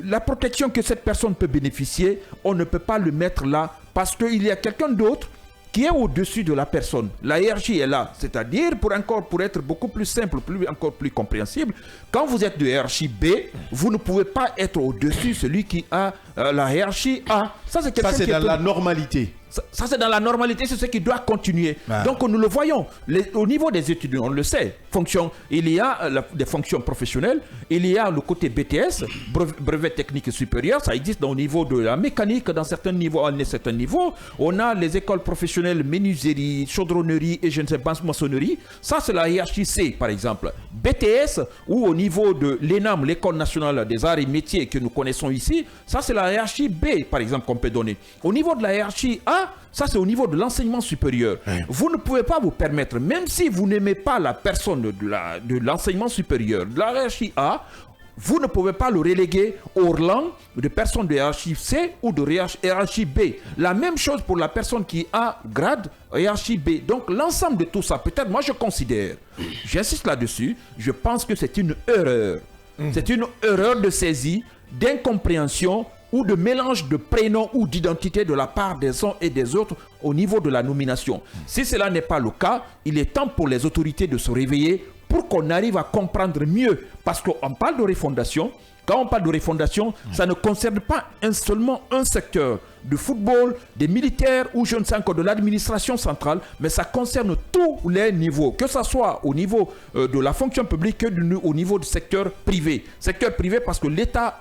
la protection que cette personne peut bénéficier, on ne peut pas le mettre là parce qu'il y a quelqu'un d'autre qui est au-dessus de la personne. La hiérarchie est là. C'est-à-dire, pour être beaucoup plus simple, encore plus compréhensible, quand vous êtes de hiérarchie B, vous ne pouvez pas être au-dessus celui qui a la hiérarchie A. Ça, c'est dans la normalité. Ça, c'est dans la normalité, c'est ce qui doit continuer. Donc, nous le voyons. Au niveau des étudiants, on le sait. Il y a des fonctions professionnelles, il y a le côté BTS, brevet technique supérieur, ça existe au niveau de la mécanique, dans certains niveaux, on a les écoles professionnelles, menuiserie, chaudronnerie et je ne sais pas, maçonnerie. Ça, c'est la hiérarchie C, par exemple. BTS, ou au niveau de l'ENAM, l'École nationale des arts et métiers que nous connaissons ici, ça, c'est la hiérarchie B, par exemple, qu'on peut donner. Au niveau de la hiérarchie A, ça c'est au niveau de l'enseignement supérieur. Vous ne pouvez pas vous permettre, même si vous n'aimez pas la personne de l'enseignement supérieur, de la hiérarchie A, vous ne pouvez pas le reléguer au rang de personne de hiérarchie C ou de hiérarchie B. La même chose pour la personne qui a grade hiérarchie B. Donc l'ensemble de tout ça, peut-être moi je considère, j'insiste là-dessus, je pense que c'est une erreur. C'est une erreur de saisie, d'incompréhension ou de mélange de prénoms ou d'identité de la part des uns et des autres au niveau de la nomination. Si cela n'est pas le cas, il est temps pour les autorités de se réveiller pour qu'on arrive à comprendre mieux. Parce qu'on parle de refondation. Quand on parle de refondation, ça ne concerne pas seulement un secteur du football, des militaires ou je ne sais encore de l'administration centrale, mais ça concerne tous les niveaux, que ce soit au niveau de la fonction publique que au niveau du secteur privé. Secteur privé parce que l'État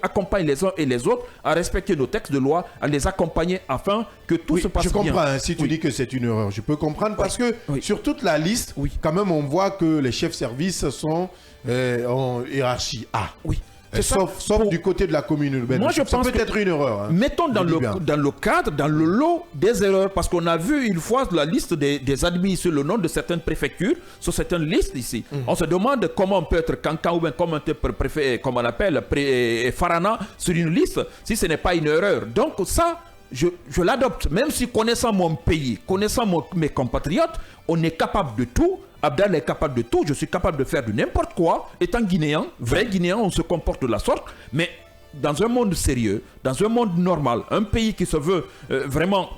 accompagne les uns et les autres à respecter nos textes de loi, à les accompagner afin que tout se passe bien. Je comprends, si tu dis que c'est une erreur, je peux comprendre parce que sur toute la liste, quand même on voit que les chefs services sont en hiérarchie A. Oui. Sauf du côté de la commune urbaine. Moi, je pense peut être une erreur. Mettons dans le cadre, dans le lot des erreurs, parce qu'on a vu une fois la liste des admis sur le nom de certaines préfectures, sur certaines listes ici. On se demande comment on peut être cancan ou bien comment on peut préfet, comme on appelle, Farana sur une liste, si ce n'est pas une erreur. Donc ça, je l'adopte. Même si connaissant mon pays, connaissant mes compatriotes, on est capable de tout. Abdel est capable de tout, je suis capable de faire de n'importe quoi. Étant Guinéen, vrai Guinéen, on se comporte de la sorte. Mais dans un monde sérieux, dans un monde normal, un pays qui se veut vraiment,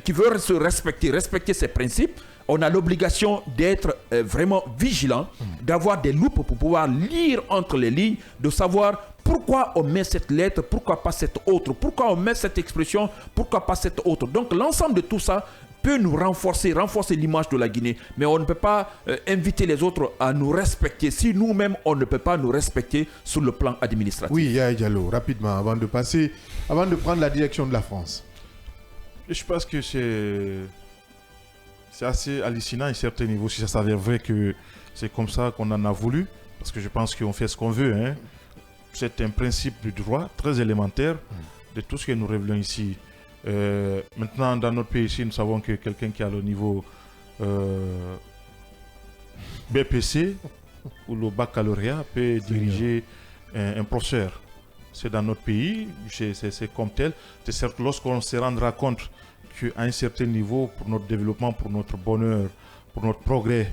qui veut se respecter ses principes, on a l'obligation d'être vraiment vigilant, d'avoir des loupes pour pouvoir lire entre les lignes, de savoir pourquoi on met cette lettre, pourquoi pas cette autre, pourquoi on met cette expression, pourquoi pas cette autre. Donc l'ensemble de tout ça peut nous renforcer l'image de la Guinée. Mais on ne peut pas inviter les autres à nous respecter si nous-mêmes, on ne peut pas nous respecter sur le plan administratif. Oui, Yaya Diallo, rapidement, avant de prendre la direction de la France. Je pense que c'est assez hallucinant à un certain niveau, si ça s'avère vrai que c'est comme ça qu'on en a voulu, parce que je pense qu'on fait ce qu'on veut. Hein. C'est un principe du droit très élémentaire de tout ce que nous révélons ici. Maintenant, dans notre pays ici, nous savons que quelqu'un qui a le niveau BPC ou le baccalauréat peut diriger un professeur. C'est dans notre pays, c'est comme tel. C'est certes, lorsqu'on se rendra compte qu'à un certain niveau, pour notre développement, pour notre bonheur, pour notre progrès,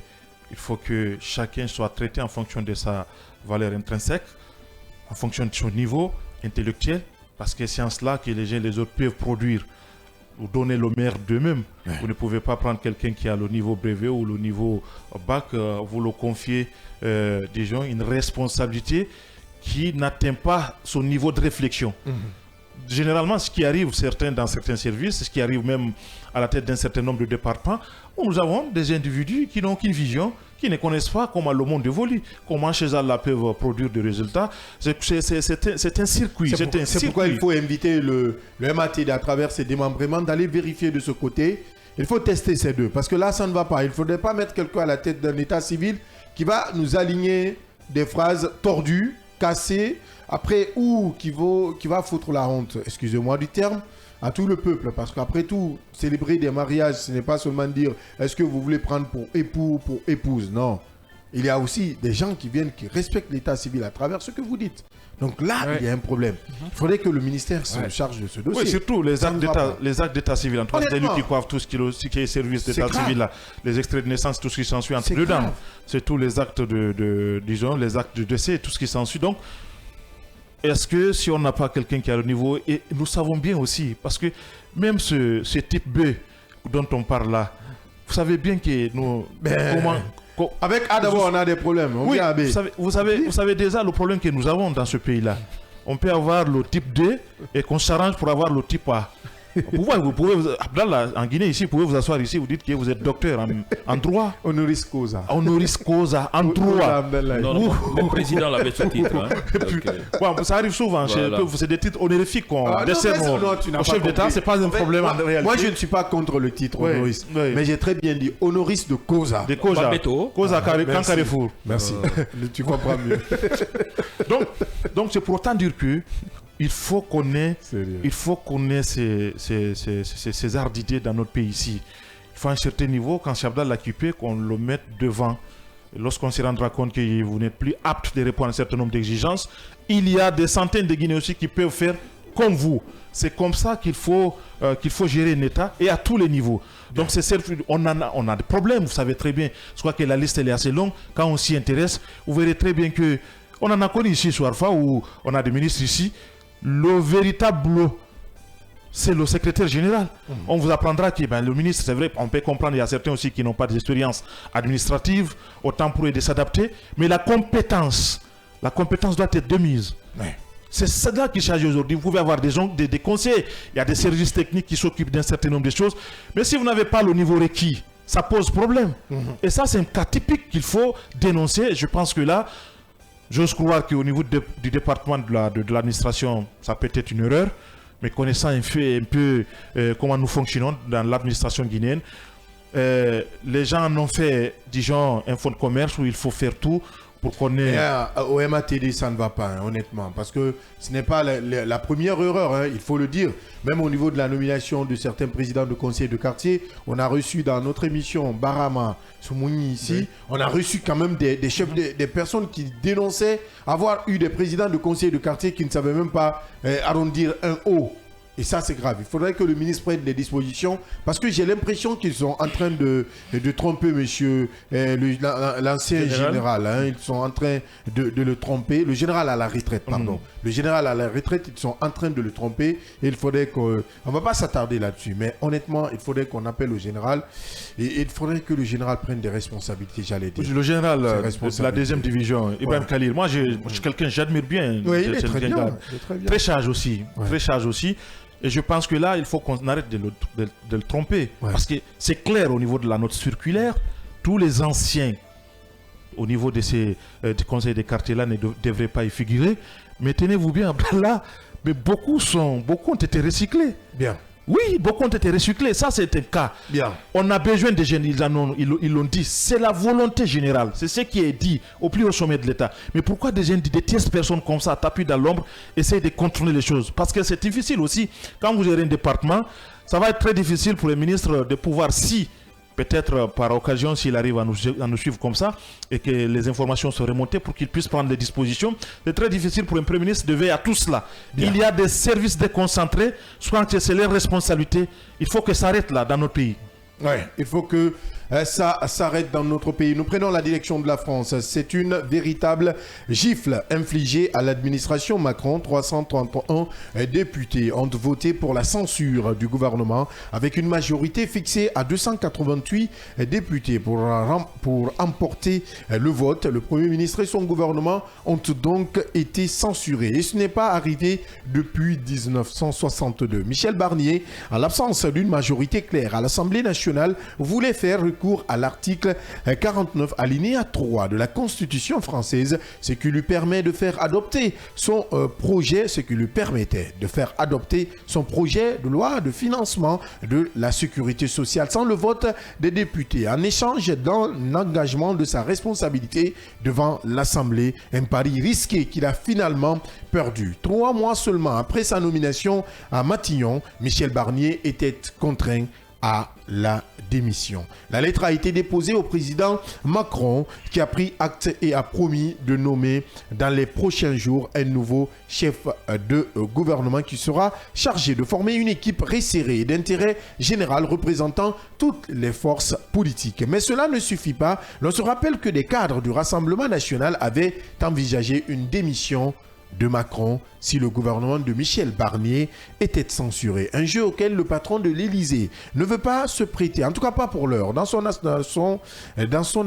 il faut que chacun soit traité en fonction de sa valeur intrinsèque, en fonction de son niveau intellectuel, parce que c'est en cela que les uns et les autres peuvent produire ou donner le meilleur d'eux-mêmes. Ouais. Vous ne pouvez pas prendre quelqu'un qui a le niveau brevet ou le niveau bac, vous le confier disons, une responsabilité qui n'atteint pas son niveau de réflexion. Généralement, ce qui arrive dans certains services, ce qui arrive même à la tête d'un certain nombre de départements, où nous avons des individus qui n'ont aucune vision, qui ne connaissent pas comment le monde évolue, comment chez Allah peuvent produire des résultats. C'est un circuit. C'est pourquoi il faut inviter le MATD à travers ses démembrements d'aller vérifier de ce côté. Il faut tester ces deux, parce que là, ça ne va pas. Il ne faudrait pas mettre quelqu'un à la tête d'un état civil qui va nous aligner des phrases tordues, cassées, après, ou qui va foutre la honte, excusez-moi du terme, à tout le peuple. Parce qu'après tout, célébrer des mariages, ce n'est pas seulement dire est-ce que vous voulez prendre pour époux, pour épouse. Non. Il y a aussi des gens qui viennent, qui respectent l'état civil à travers ce que vous dites. Donc là, il y a un problème. Il faudrait que le ministère se charge de ce dossier. Oui, surtout les actes d'état civil. Entre les élus qui coiffent tout ce qui est service d'état civil, là, les extraits de naissance, tout ce qui s'ensuit entre dedans. C'est tous les actes disons, les actes de décès, tout ce qui s'ensuit. Donc, est-ce que si on n'a pas quelqu'un qui a le niveau, et nous savons bien aussi, parce que même ce type B dont on parle là, vous savez bien que nous... Avec A d'abord, on a des problèmes. Oui, vous savez déjà le problème que nous avons dans ce pays-là. On peut avoir le type D et qu'on s'arrange pour avoir le type A. Vous pouvez Abdallah, en Guinée, ici, vous pouvez vous asseoir ici, vous dites que vous êtes docteur en droit. Honoris causa. Honoris causa, en droit. Non, le président l'avait ce titre. Ça arrive souvent. Voilà. C'est des titres honorifiques qu'on décerne au chef d'État. Ce n'est pas un problème en réalité. Moi, je ne suis pas contre le titre honoris. Mais j'ai très bien dit honoris de causa. De causa. Causa Carrefour. Merci. Tu comprends mieux. Donc, c'est pour autant dire que il faut qu'on ait ces arts d'idées dans notre pays ici. Il faut à un certain niveau, quand Chabda l'a occupé, qu'on le mette devant. Lorsqu'on se rendra compte que vous n'êtes plus apte de répondre à un certain nombre d'exigences, il y a des centaines de Guinéens aussi qui peuvent faire comme vous. C'est comme ça qu'il faut gérer un État et à tous les niveaux. Donc on a des problèmes, vous savez très bien. Je crois que la liste elle est assez longue. Quand on s'y intéresse, vous verrez très bien que on en a connu ici sur Arfa où on a des ministres ici. Le véritable, c'est le secrétaire général. On vous apprendra que le ministre, c'est vrai, on peut comprendre, il y a certains aussi qui n'ont pas d'expérience administrative, autant pour aider s'adapter, mais la compétence doit être de mise. Ouais. C'est ça qui change aujourd'hui. Vous pouvez avoir des conseillers, il y a des services techniques qui s'occupent d'un certain nombre de choses, mais si vous n'avez pas le niveau requis, ça pose problème. Et ça, c'est un cas typique qu'il faut dénoncer. Je pense que là, j'ose croire qu'au niveau du département de l'administration, ça peut être une erreur, mais connaissant un peu comment nous fonctionnons dans l'administration guinéenne, les gens en ont fait, disons, un fonds de commerce où il faut faire tout pour qu'on ait... Au MATD, ça ne va pas, hein, honnêtement, parce que ce n'est pas la première erreur, hein, il faut le dire. Même au niveau de la nomination de certains présidents de conseils de quartier, on a reçu dans notre émission Barama Soumouni ici, on a reçu quand même des chefs, des personnes qui dénonçaient avoir eu des présidents de conseils de quartier qui ne savaient même pas arrondir un O. Et ça, c'est grave. Il faudrait que le ministre prenne des dispositions parce que j'ai l'impression qu'ils sont en train de tromper monsieur l'ancien général. Hein. Ils sont en train de le tromper. Le général à la retraite, pardon. Le général à la retraite, ils sont en train de le tromper. Et il faudrait qu'on... On ne va pas s'attarder là-dessus. Mais honnêtement, il faudrait qu'on appelle le général. Et il faudrait que le général prenne des responsabilités, j'allais dire. Le général de la deuxième division, Ibrahim Khalil. Moi, je suis quelqu'un, j'admire bien. Oui, il est très bien. Très sage aussi. Très sage aussi. Et je pense que là, il faut qu'on arrête de le tromper. Ouais. Parce que c'est clair au niveau de la note circulaire, tous les anciens au niveau de ces conseils des quartiers-là ne devraient pas y figurer. Mais tenez-vous bien, là, mais beaucoup ont été recyclés. Bien. Oui, beaucoup ont été recyclés. Ça, c'est un cas. Bien. On a besoin des jeunes, ils l'ont dit. C'est la volonté générale. C'est ce qui est dit au plus haut sommet de l'État. Mais pourquoi des jeunes, des tierces personnes comme ça, tapis dans l'ombre, essayent de contrôler les choses? Parce que c'est difficile aussi. Quand vous gérez un département, ça va être très difficile pour les ministres de pouvoir, si peut-être par occasion, s'il arrive à nous suivre comme ça et que les informations sont remontées pour qu'il puisse prendre les dispositions, c'est très difficile pour un Premier ministre de veiller à tout cela. Bien. Il y a des services déconcentrés, soit que c'est leur responsabilité. Il faut que ça arrête là dans notre pays. Oui, il faut que ça s'arrête dans notre pays. Nous prenons la direction de la France. C'est une véritable gifle infligée à l'administration Macron. 331 députés ont voté pour la censure du gouvernement avec une majorité fixée à 288 députés pour emporter le vote. Le Premier ministre et son gouvernement ont donc été censurés. Et ce n'est pas arrivé depuis 1962. Michel Barnier, en l'absence d'une majorité claire à l'Assemblée nationale, voulait faire recours à l'article 49 alinéa 3 de la Constitution française, ce qui lui permet de faire adopter son projet, de loi de financement de la sécurité sociale sans le vote des députés, en échange d'un engagement de sa responsabilité devant l'Assemblée, un pari risqué qu'il a finalement perdu. 3 mois seulement après sa nomination à Matignon, Michel Barnier était contraint à la démission. La lettre a été déposée au président Macron qui a pris acte et a promis de nommer dans les prochains jours un nouveau chef de gouvernement qui sera chargé de former une équipe resserrée d'intérêt général représentant toutes les forces politiques. Mais cela ne suffit pas. L'on se rappelle que des cadres du Rassemblement national avaient envisagé une démission de Macron si le gouvernement de Michel Barnier était censuré. Un jeu auquel le patron de l'Élysée ne veut pas se prêter, en tout cas pas pour l'heure. Dans son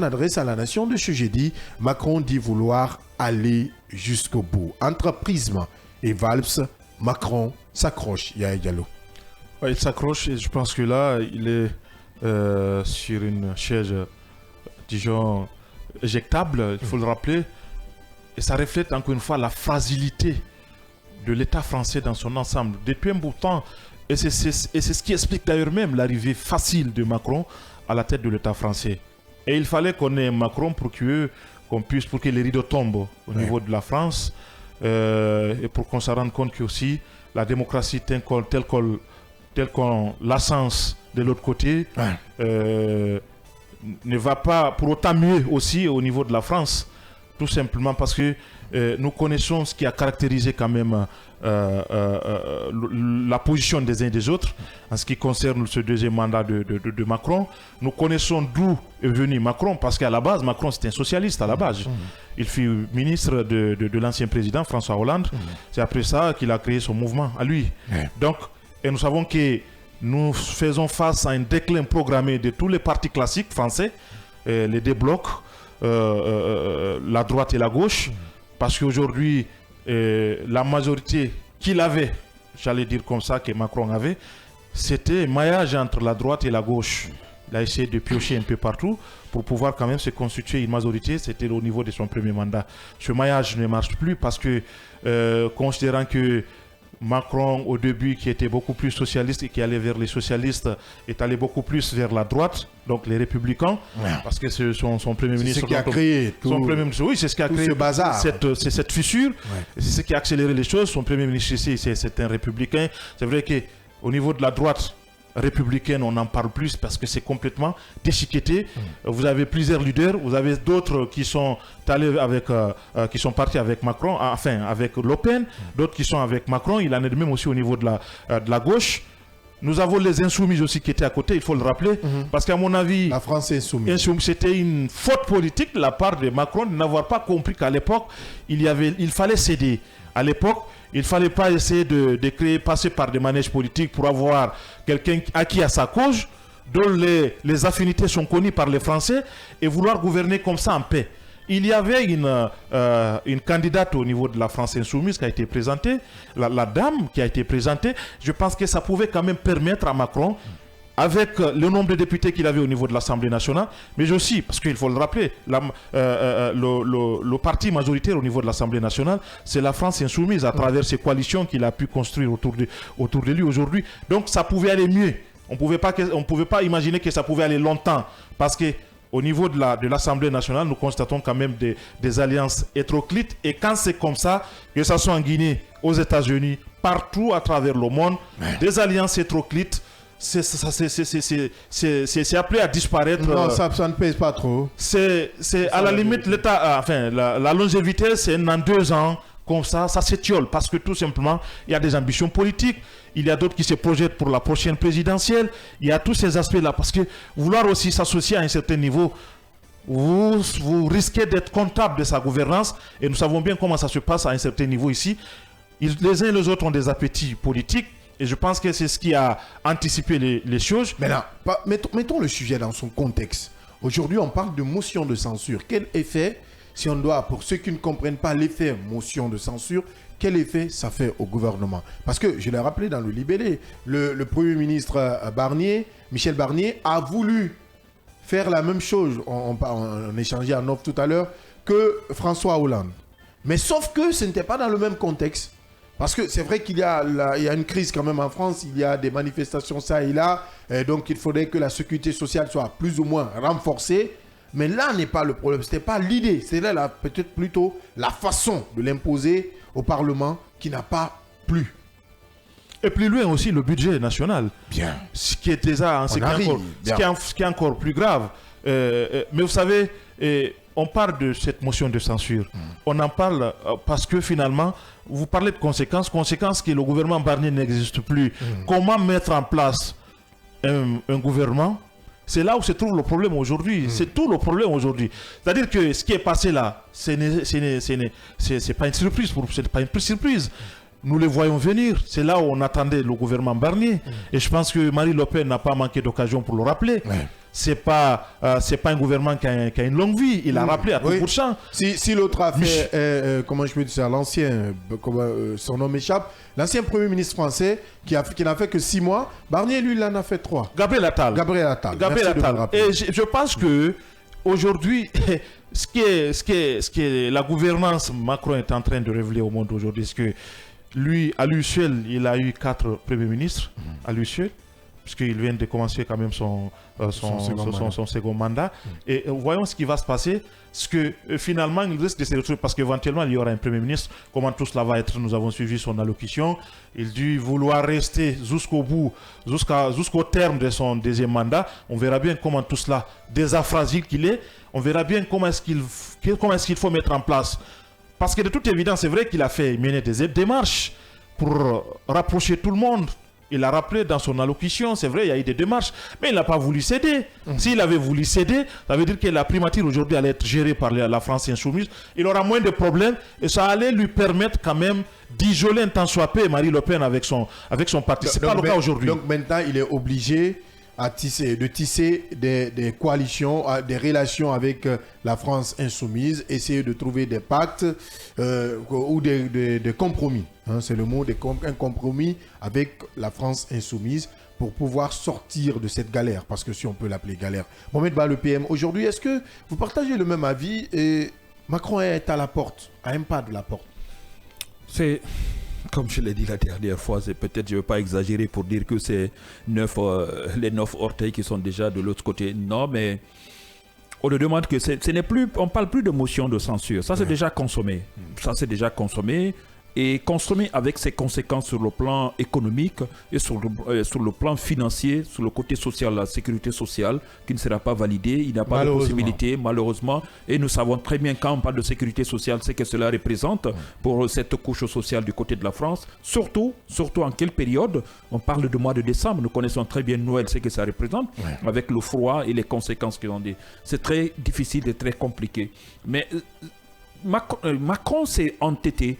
adresse à la nation de ce jeudi, Macron dit vouloir aller jusqu'au bout. Entre Prisme et Valls, Macron s'accroche. Yaya Diallo. Ouais, il s'accroche et je pense que là, il est sur une chaise, disons, éjectable, il faut le rappeler. Et ça reflète encore une fois la fragilité de l'État français dans son ensemble. Depuis un bout de temps, et c'est ce qui explique d'ailleurs même l'arrivée facile de Macron à la tête de l'État français. Et il fallait qu'on ait Macron pour que les rideaux tombent au niveau de la France et pour qu'on se rende compte que aussi la démocratie telle qu'on la sens de l'autre côté ne va pas pour autant mieux aussi au niveau de la France. Tout simplement parce que nous connaissons ce qui a caractérisé quand même la position des uns et des autres en ce qui concerne ce deuxième mandat de Macron. Nous connaissons d'où est venu Macron, parce qu'à la base, Macron c'était un socialiste à la base. Il fut ministre de l'ancien président François Hollande. C'est après ça qu'il a créé son mouvement à lui. Donc, et nous savons que nous faisons face à un déclin programmé de tous les partis classiques français, les deux blocs. La droite et la gauche, parce qu'aujourd'hui la majorité qu'il avait, j'allais dire comme ça, que Macron avait, c'était un maillage entre la droite et la gauche. Il a essayé de piocher un peu partout pour pouvoir quand même se constituer une majorité. C'était au niveau de son premier mandat. Ce maillage ne marche plus parce que considérant que Macron, au début, qui était beaucoup plus socialiste et qui allait vers les socialistes, est allé beaucoup plus vers la droite, donc les républicains, parce que c'est son premier ministre. C'est ce qui a créé tout, oui, c'est ce qui a créé ce bazar. Cette fissure. C'est ce qui a accéléré les choses. Son premier ministre ici, c'est un républicain. C'est vrai qu'au niveau de la droite, républicaine, on en parle plus parce que c'est complètement déchiqueté. Vous avez plusieurs leaders, vous avez d'autres qui sont allés avec, qui sont partis avec Macron, enfin avec Le Pen, d'autres qui sont avec Macron. Il en est de même aussi au niveau de la gauche. Nous avons les insoumis aussi qui étaient à côté, il faut le rappeler, parce qu'à mon avis, la France est insoumise. C'était une faute politique de la part de Macron de n'avoir pas compris qu'à l'époque, il fallait céder. À l'époque, il ne fallait pas essayer de passer par des manèges politiques pour avoir quelqu'un acquis à sa cause, dont les affinités sont connues par les Français, et vouloir gouverner comme ça en paix. Il y avait une candidate au niveau de la France insoumise qui a été présentée, la dame qui a été présentée. Je pense que ça pouvait quand même permettre à Macron, avec le nombre de députés qu'il avait au niveau de l'Assemblée nationale, mais aussi, parce qu'il faut le rappeler, le parti majoritaire au niveau de l'Assemblée nationale, c'est la France insoumise à travers ces coalitions qu'il a pu construire autour de lui aujourd'hui. Donc ça pouvait aller mieux. On ne pouvait pas imaginer que ça pouvait aller longtemps, parce que au niveau de l'Assemblée nationale, nous constatons quand même des alliances hétéroclites. Et quand c'est comme ça, que ce soit en Guinée, aux États-Unis, partout à travers le monde, des alliances hétéroclites, c'est appelé à disparaître. Non, ça ne pèse pas trop. C'est à la limite, l'État, la longévité, c'est en 2 ans. Comme ça s'étiole parce que tout simplement, il y a des ambitions politiques. Il y a d'autres qui se projettent pour la prochaine présidentielle. Il y a tous ces aspects-là. Parce que vouloir aussi s'associer à un certain niveau, vous risquez d'être comptable de sa gouvernance. Et nous savons bien comment ça se passe à un certain niveau ici. Les uns et les autres ont des appétits politiques. Et je pense que c'est ce qui a anticipé les choses. Maintenant, mettons le sujet dans son contexte. Aujourd'hui, on parle de motion de censure. Quel effet, si on doit, pour ceux qui ne comprennent pas l'effet motion de censure, quel effet ça fait au gouvernement? Parce que, je l'ai rappelé dans le libellé, le Premier ministre Michel Barnier, a voulu faire la même chose, on échangeait en off tout à l'heure, que François Hollande. Mais sauf que ce n'était pas dans le même contexte. Parce que c'est vrai qu'il y a une crise quand même en France, il y a des manifestations ça et là, et donc il faudrait que la sécurité sociale soit plus ou moins renforcée. Mais là n'est pas le problème, ce n'était pas l'idée, c'était peut-être plutôt la façon de l'imposer au Parlement qui n'a pas plu. Et plus loin aussi le budget national. Bien. Ce qui est déjà ce qui est encore plus grave. Mais vous savez, on parle de cette motion de censure. On en parle parce que finalement, vous parlez de conséquences que le gouvernement Barnier n'existe plus. Comment mettre en place un gouvernement? C'est là où se trouve le problème aujourd'hui. C'est tout le problème aujourd'hui. C'est-à-dire que ce qui est passé là, c'est pas une surprise. C'est pas une surprise. Nous les voyons venir. C'est là où on attendait le gouvernement Barnier. Et je pense que Marine Le Pen n'a pas manqué d'occasion pour le rappeler. C'est pas un gouvernement qui a une longue vie. Il a rappelé à tout bout de champ. Si l'autre a fait, comment je peux dire ça, l'ancien, son nom m'échappe, l'ancien Premier ministre français qui n'a fait que 6 mois, Barnier, lui, il en a fait 3. Gabriel Attal. Et je pense que aujourd'hui, ce que la gouvernance Macron est en train de révéler au monde aujourd'hui, c'est que lui, à lui seul, il a eu 4 premiers ministres, à lui seul, puisqu'il vient de commencer quand même son second mandat. Et voyons ce qui va se passer, parce que finalement, il risque de se retrouver, parce qu'éventuellement, il y aura un Premier ministre. Comment tout cela va être? Nous avons suivi son allocution. Il dit vouloir rester jusqu'au bout, jusqu'au terme de son deuxième mandat. On verra bien comment tout cela, désaphrasie qu'il est, on verra bien comment est-ce qu'il faut mettre en place. Parce que de toute évidence, c'est vrai qu'il a fait mener des démarches pour rapprocher tout le monde. Il a rappelé dans son allocution, c'est vrai, il y a eu des démarches, mais il n'a pas voulu céder. S'il avait voulu céder, ça veut dire que la primature aujourd'hui allait être gérée par la France insoumise. Il aura moins de problèmes et ça allait lui permettre quand même d'isoler un tant soit peu Marine Le Pen avec son parti. Ce n'est pas le cas aujourd'hui. Donc maintenant, il est obligé de tisser des coalitions, des relations avec la France insoumise, essayer de trouver des pactes ou des compromis. C'est le mot, un compromis avec la France insoumise pour pouvoir sortir de cette galère, parce que si on peut l'appeler galère. Mohamed Ba, le PM, aujourd'hui, est-ce que vous partagez le même avis et Macron est à la porte, à un pas de la porte? C'est... Comme je l'ai dit la dernière fois, c'est peut-être, je ne veux pas exagérer pour dire que c'est les 9 orteils qui sont déjà de l'autre côté. Non, mais on ne demande que ce n'est plus, on ne parle plus de motion de censure. Ça, c'est déjà consommé. Ça, c'est déjà consommé. et consommer avec ses conséquences sur le plan économique et sur le plan financier, sur le côté social, la sécurité sociale, qui ne sera pas validée. Il n'y a pas de possibilité, malheureusement. Et nous savons très bien, quand on parle de sécurité sociale, ce que cela représente pour cette couche sociale du côté de la France. Surtout en quelle période? On parle du mois de décembre. Nous connaissons très bien Noël, ce que ça représente, avec le froid et les conséquences qu'ils ont dit. C'est très difficile et très compliqué. Mais Macron s'est entêté.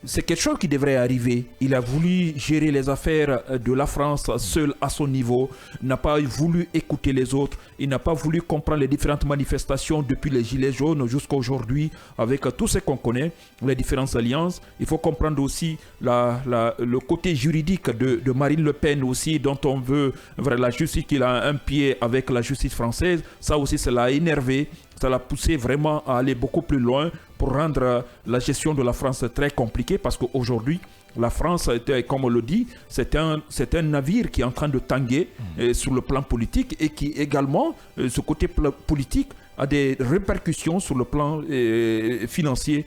C'est quelque chose qui devrait arriver. Il a voulu gérer les affaires de la France seul à son niveau. Il n'a pas voulu écouter les autres. Il n'a pas voulu comprendre les différentes manifestations depuis les Gilets jaunes jusqu'à aujourd'hui, avec tout ce qu'on connaît, les différentes alliances. Il faut comprendre aussi le côté juridique de Marine Le Pen aussi, dont on veut la justice, qu'il a un pied avec la justice française. Ça aussi, ça l'a énervé. Ça l'a poussé vraiment à aller beaucoup plus loin pour rendre la gestion de la France très compliquée, parce qu'aujourd'hui, la France, comme on le dit, c'est un navire qui est en train de tanguer sur le plan politique, et qui également, ce côté politique, a des répercussions sur le plan financier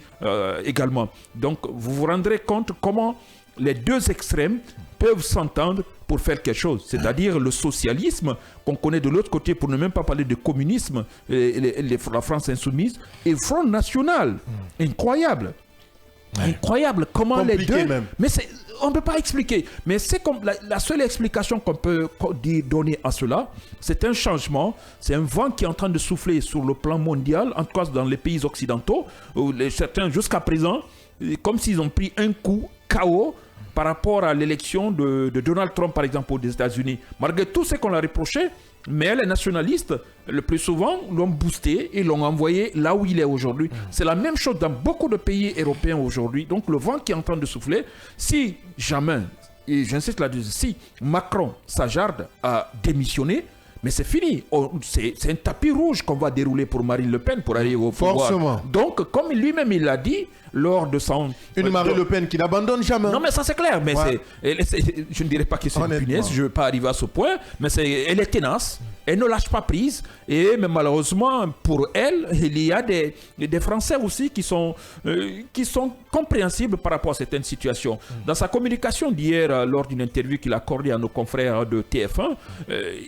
également. Donc, vous vous rendrez compte comment les deux extrêmes peuvent s'entendre pour faire quelque chose, c'est-à-dire le socialisme qu'on connaît de l'autre côté, pour ne même pas parler de communisme, la France insoumise, et le Front National. Incroyable. Incroyable comment compliqué les deux... Même. Mais on ne peut pas expliquer. Mais c'est comme la seule explication qu'on peut donner à cela, c'est un changement, c'est un vent qui est en train de souffler sur le plan mondial, en tout cas dans les pays occidentaux, où certains jusqu'à présent, comme s'ils ont pris un coup KO par rapport à l'élection de Donald Trump, par exemple, aux États-Unis. Malgré tout ce qu'on a reproché, mais les nationalistes, le plus souvent, l'ont boosté et l'ont envoyé là où il est aujourd'hui. C'est la même chose dans beaucoup de pays européens aujourd'hui. Donc le vent qui est en train de souffler, si jamais, et j'insiste là-dessus, si Macron s'ajarde à démissionner, mais c'est fini. C'est un tapis rouge qu'on va dérouler pour Marine Le Pen pour arriver au pouvoir. Forcément. Donc, comme lui-même il l'a dit, lors de son... Une Marine Le Pen qui n'abandonne jamais. Non, mais ça c'est clair. Mais je ne dirais pas que c'est une punaise, je ne veux pas arriver à ce point, mais elle est tenace, elle ne lâche pas prise. Et mais malheureusement, pour elle, il y a des Français aussi qui sont compréhensibles par rapport à certaines situations. Dans sa communication d'hier, lors d'une interview qu'il a accordée à nos confrères de TF1,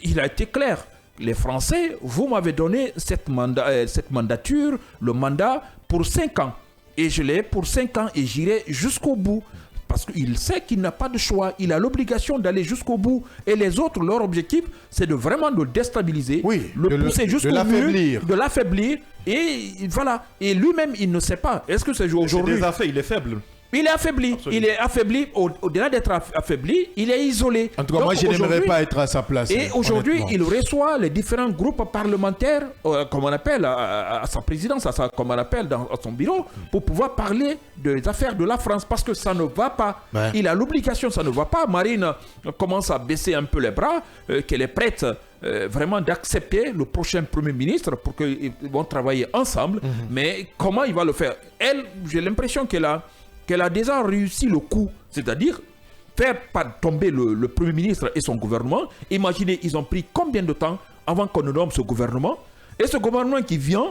il a été clair. Les Français, vous m'avez donné cette mandature, le mandat pour 5 ans. Et je l'ai pour 5 ans et j'irai jusqu'au bout. Parce qu'il sait qu'il n'a pas de choix. Il a l'obligation d'aller jusqu'au bout. Et les autres, leur objectif, c'est de vraiment le déstabiliser, le pousser jusqu'au mur, de l'affaiblir. Et voilà. Et lui-même, il ne sait pas. Est-ce que c'est aujourd'hui... Il est faible. Il est affaibli. Absolument. Il est affaibli. Au-delà d'être affaibli, il est isolé. En tout cas, moi, je n'aimerais pas être à sa place. Et aujourd'hui, il reçoit les différents groupes parlementaires, comme on appelle, à sa présidence, comme on appelle à son bureau, pour pouvoir parler des affaires de la France, parce que ça ne va pas. Ouais. Il a l'obligation, ça ne va pas. Marine commence à baisser un peu les bras, qu'elle est prête vraiment d'accepter le prochain Premier ministre pour qu'ils vont travailler ensemble. Mais comment il va le faire? Elle, j'ai l'impression qu'elle a déjà réussi le coup, c'est-à-dire faire tomber le Premier ministre et son gouvernement. Imaginez, ils ont pris combien de temps avant qu'on ne nomme ce gouvernement? Et ce gouvernement qui vient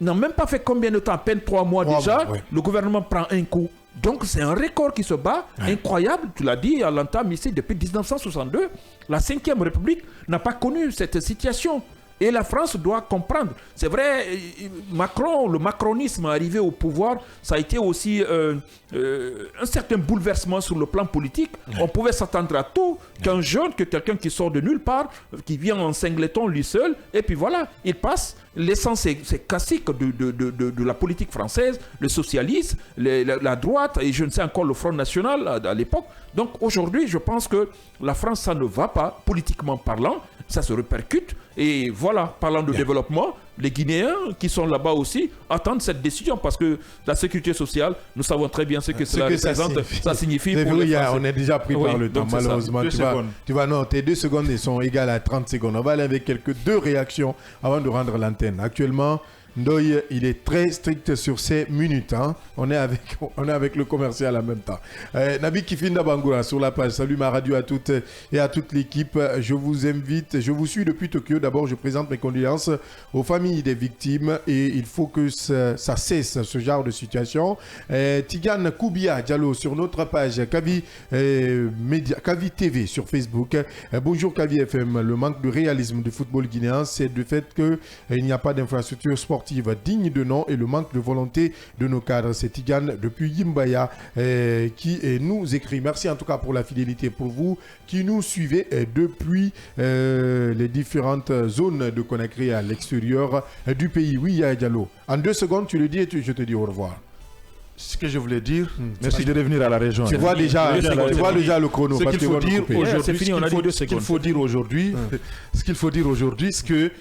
n'a même pas fait combien de temps, à peine 3 mois déjà, le gouvernement prend un coup. Donc c'est un record qui se bat, incroyable, tu l'as dit à l'entame ici, depuis 1962, la 5e République n'a pas connu cette situation. Et la France doit comprendre. C'est vrai, Macron, le macronisme arrivé au pouvoir, ça a été aussi un certain bouleversement sur le plan politique. On pouvait s'attendre à tout, qu'un jeune, que quelqu'un qui sort de nulle part, qui vient en singleton lui seul, et puis voilà, il passe, laissant ces classiques de la politique française, le socialisme, la droite, et je ne sais encore le Front National à l'époque. Donc aujourd'hui, je pense que la France, ça ne va pas, politiquement parlant, ça se répercute. Et voilà, parlant de développement, les Guinéens qui sont là-bas aussi attendent cette décision, parce que la sécurité sociale, nous savons très bien ce que cela représente. Ça signifie pour les Français. On est déjà pris par le temps, malheureusement. Tes 2 secondes sont égales à 30 secondes. On va aller avec deux réactions avant de rendre l'antenne. Actuellement, Ndoye, il est très strict sur ses minutes. Hein. On est avec le commercial en même temps. Nabi Kifinda Bangoura sur la page. Salut ma radio à toutes et à toute l'équipe. Je vous invite, je vous suis depuis Tokyo. D'abord, je présente mes condoléances aux familles des victimes et il faut que ça cesse ce genre de situation. Tigane Koubia Diallo sur notre page Kavi TV sur Facebook. Bonjour Kavi FM. Le manque de réalisme du football guinéen, c'est du fait qu'il n'y a pas d'infrastructure sportive digne de nom et le manque de volonté de nos cadres. C'est Tigane depuis Yimbaya qui nous écrit. Merci en tout cas pour la fidélité pour vous qui nous suivez depuis les différentes zones de Conakry à l'extérieur du pays. Oui, Yaya Diallo. En 2 secondes, tu le dis et je te dis au revoir. Ce que je voulais dire, merci de revenir à la région. Tu vois déjà le chrono. Ce qu'il faut dire aujourd'hui, c'est fini, on a dit 2 secondes. Ce qu'il faut dire aujourd'hui, c'est que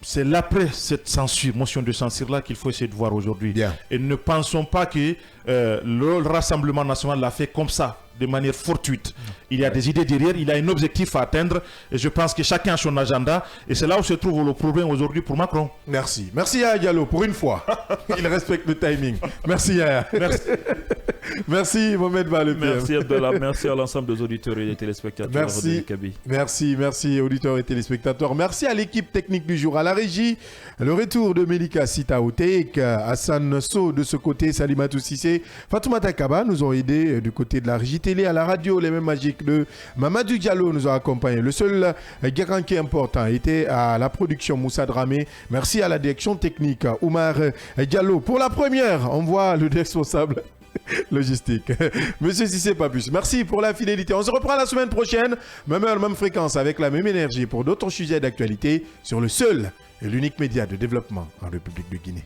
c'est l'après cette censure, motion de censure-là qu'il faut essayer de voir aujourd'hui. Bien. Et ne pensons pas que le Rassemblement national l'a fait comme ça, de manière fortuite. Il y a des idées derrière, il y a un objectif à atteindre et je pense que chacun a son agenda et c'est là où se trouve le problème aujourd'hui pour Macron. Merci. Merci Yaya Diallo pour une fois. Il respecte le timing. Merci Yaya. Merci. Merci Mohamed Valepierre. Merci Abdallah, merci à l'ensemble des auditeurs et des téléspectateurs de Kaby. Merci auditeurs et téléspectateurs. Merci à l'équipe technique du jour, à la régie. Le retour de Melika Sitaoutek, Hassan So de ce côté, Salimatou Sissé, Fatoumata Kaba nous ont aidés du côté de la régie télé, à la radio, les mêmes magiques de Mamadou Diallo nous a accompagnés. Le seul garant qui est important était à la production Moussa Dramé. Merci à la direction technique Oumar Diallo. Pour la première, on voit le responsable logistique. Monsieur Sissé Papus, merci pour la fidélité. On se reprend la semaine prochaine, même heure, même fréquence, avec la même énergie pour d'autres sujets d'actualité sur le seul et l'unique média de développement en République de Guinée.